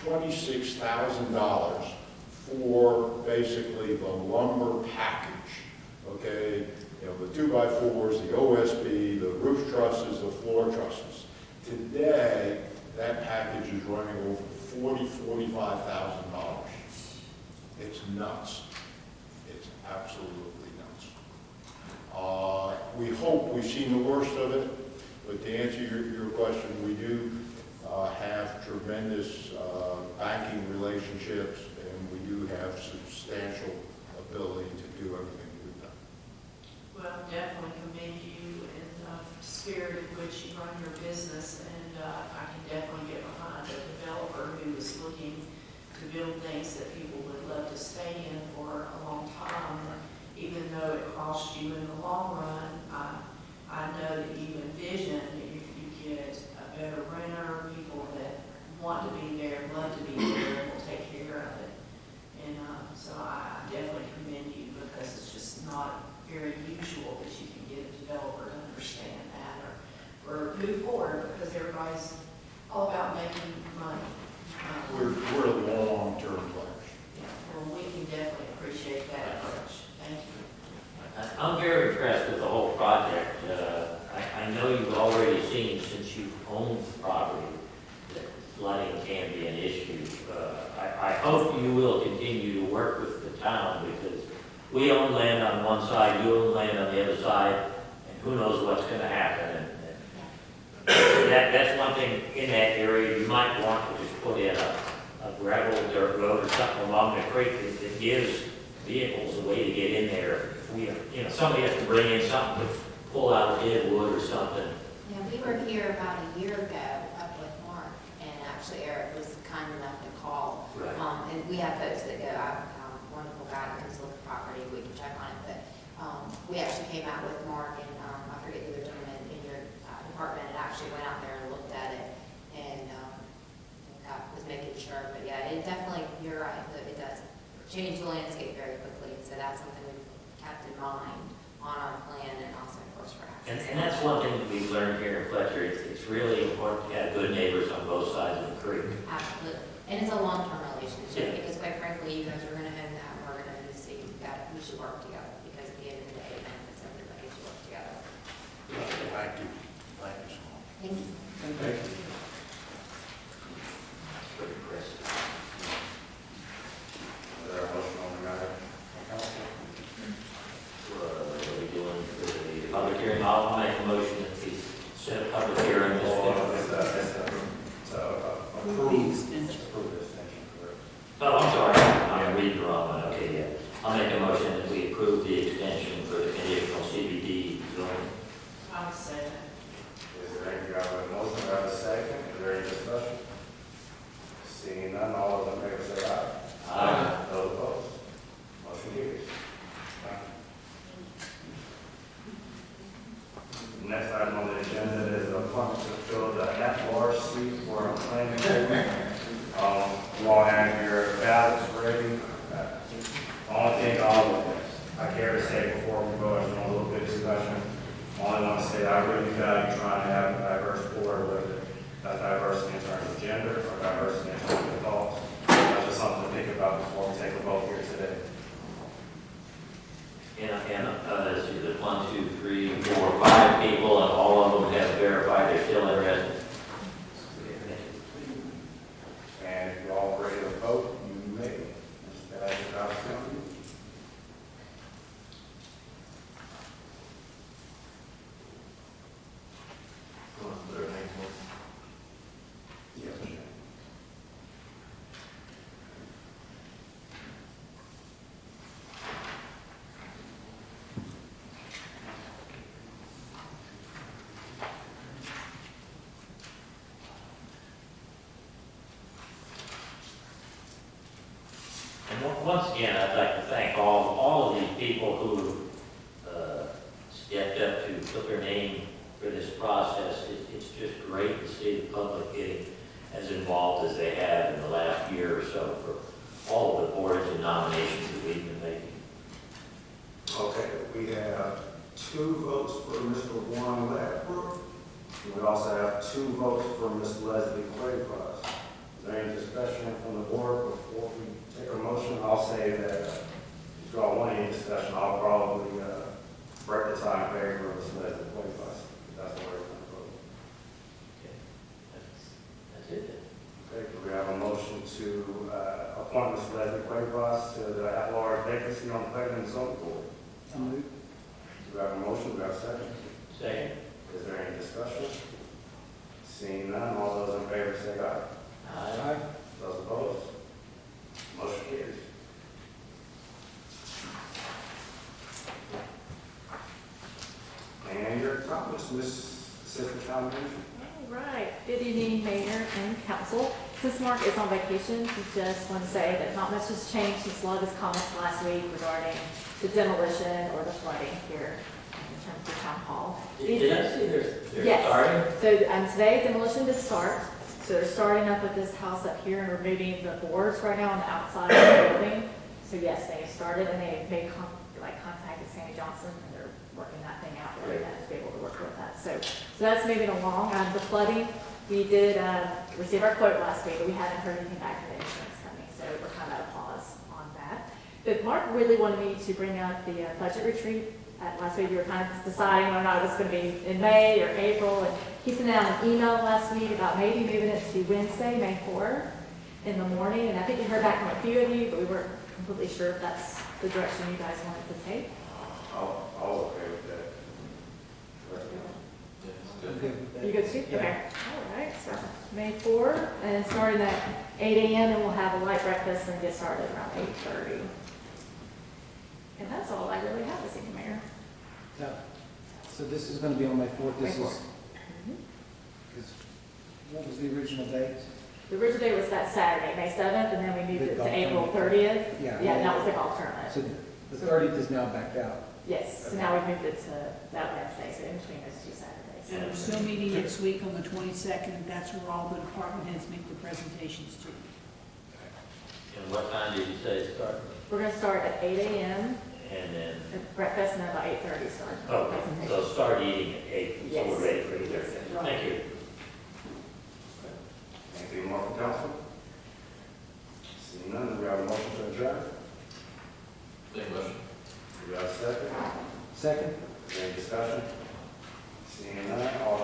$26,000 for basically the lumber package, okay? The 2x4s, the OSB, the roof trusses, the floor trusses. Today, that package is running over $45,000. It's nuts. It's absolutely nuts. We hope we've seen the worst of it, but to answer your question, we do have tremendous banking relationships, and we do have substantial ability to do everything we've done. Well, definitely commend you in the spirit in which you run your business, and I can definitely get behind a developer who is looking to build things that people would love to stay in for a long time. And even though it costs you in the long run, I know that you envision that if you get a better renter, people that want to be there, love to be there, and will take care of it. And so I definitely commend you, because it's just not very usual that you can get a developer to understand that or move forward, because everybody's all about making money. We're long-term players. Yeah, well, we can definitely appreciate that approach. Thank you. I'm very impressed with the whole project. I know you've already seen, since you've owned the property, that flooding can be an issue. I hope you will continue to work with the town, because we own land on one side, you own land on the other side, and who knows what's going to happen. And that's one thing in that area. You might want to just put in a gravel dirt road or something along the creek that gives vehicles a way to get in there. If somebody has to bring in something to pull out dead wood or something. Yeah, we were here about a year ago up with Mark, and actually Eric was kind enough to call. Right. And we have folks that go out, wonderful guy that comes look at the property, we can check on it, but we actually came out with Mark, and I forget the other gentleman in your department, and actually went out there and looked at it, and was making sure, but yeah, it definitely, you're right, it does change the landscape very quickly, so that's something we've kept in mind on our plan, and also, of course, for access. And that's one thing that we've learned here in Fletcher. It's really important to have good neighbors on both sides of the creek. Absolutely. And it's a long-term relationship, Yeah. because quite frankly, you guys are going to own that, and we're going to own the city. We should work together, because at the end of the day, it benefits everybody to work together. Thank you. Thank you so much. Thank you. Thank you. Pretty impressive. Is there a motion on the matter? Council? What are we doing for the public hearing? I'll make a motion that we set a public hearing. Approve the extension. Approve the extension, correct? Oh, I'm sorry. I'm reading the wrong one. Okay, yeah. I'll make a motion that we approve the extension for the conditional CBD zone. I'll say that. Is there any, I have a motion, I have a once again, I'd like to thank all of these people who stepped up to put their name for this process. It's just great to see the public getting as involved as they have in the last year or so for all of the boards and nominations that we've been making. Okay, we have 2 votes for Mr. Warren Ladbrook. We also have 2 votes for Ms. Leslie Quaycross. Is there any discussion from the board before we take a motion? I'll say that if you all want any discussion, I'll probably break the time in favor of Ms. Leslie Quaycross. That's the way we're going to vote. Okay, that's it then. Okay, do we have a motion to appoint Ms. Leslie Quaycross to the at-large vacancy on the Planning and Zoning Board? I'll move. Do we have a motion? Do we have a second? Second. Is there any discussion? Seeing none, all those in favor say aye. Aye. Those opposed? Motion carries. And your comments, Ms. Assistant Town Manager? All right, good evening, Mayor and Council. Since Mark is on vacation, we just want to say that not much has changed since a lot of his comments last week regarding the demolition or the flooding here in terms of Town Hall. Did I see they're Yes. starting? So today demolition did start. So they're starting up at this house up here and removing the boards right now on the outside of the building. So yes, they have started and they made contacted Sammy Johnson and they're working that thing out really to be able to work with that. So that's moving along. The flooding, we did receive our quote last week, but we haven't heard anything back from the insurance company. So we're kind of at a pause on that. But Mark really wanted me to bring up the budget retreat. Last week, we were kind of deciding whether or not it was going to be in May or April, and he sent out an email last week about maybe moving it to Wednesday, May 4th, in the morning, and I think we heard back from a few of you, but we weren't completely sure if that's the direction you guys wanted to take. I'll okay with that. I'm good with that. You good too? Yeah. Okay. All right, so May 4th, and starting at 8 a.m., and we'll have a light breakfast and get started around 8:30. And that's all I really have this evening, Mayor. No. So this is going to be on May 4th. This May is, 4th. what was the original date? The original date was that Saturday, May 7th, and then we moved The it to golf April tournament. 30th. Yeah. Yeah, that was the golf tournament. So the 30th is now backed out. Yes, so now we've moved it to that Wednesday, so in between those 2 Saturdays. And we're still meeting next week on the 22nd, and that's where all the department heads make the presentations to. And what time did you say it started? We're gonna start at 8 a.m. And then, at breakfast, and then by 8:30 start. oh, so start eating at 8, so Yes. we're ready for 8:30. Thank you. Anything more from council? Seeing none, do we have a motion to adjourn? Make motion. Do we have a second? Second? Is there any discussion? Seeing none, all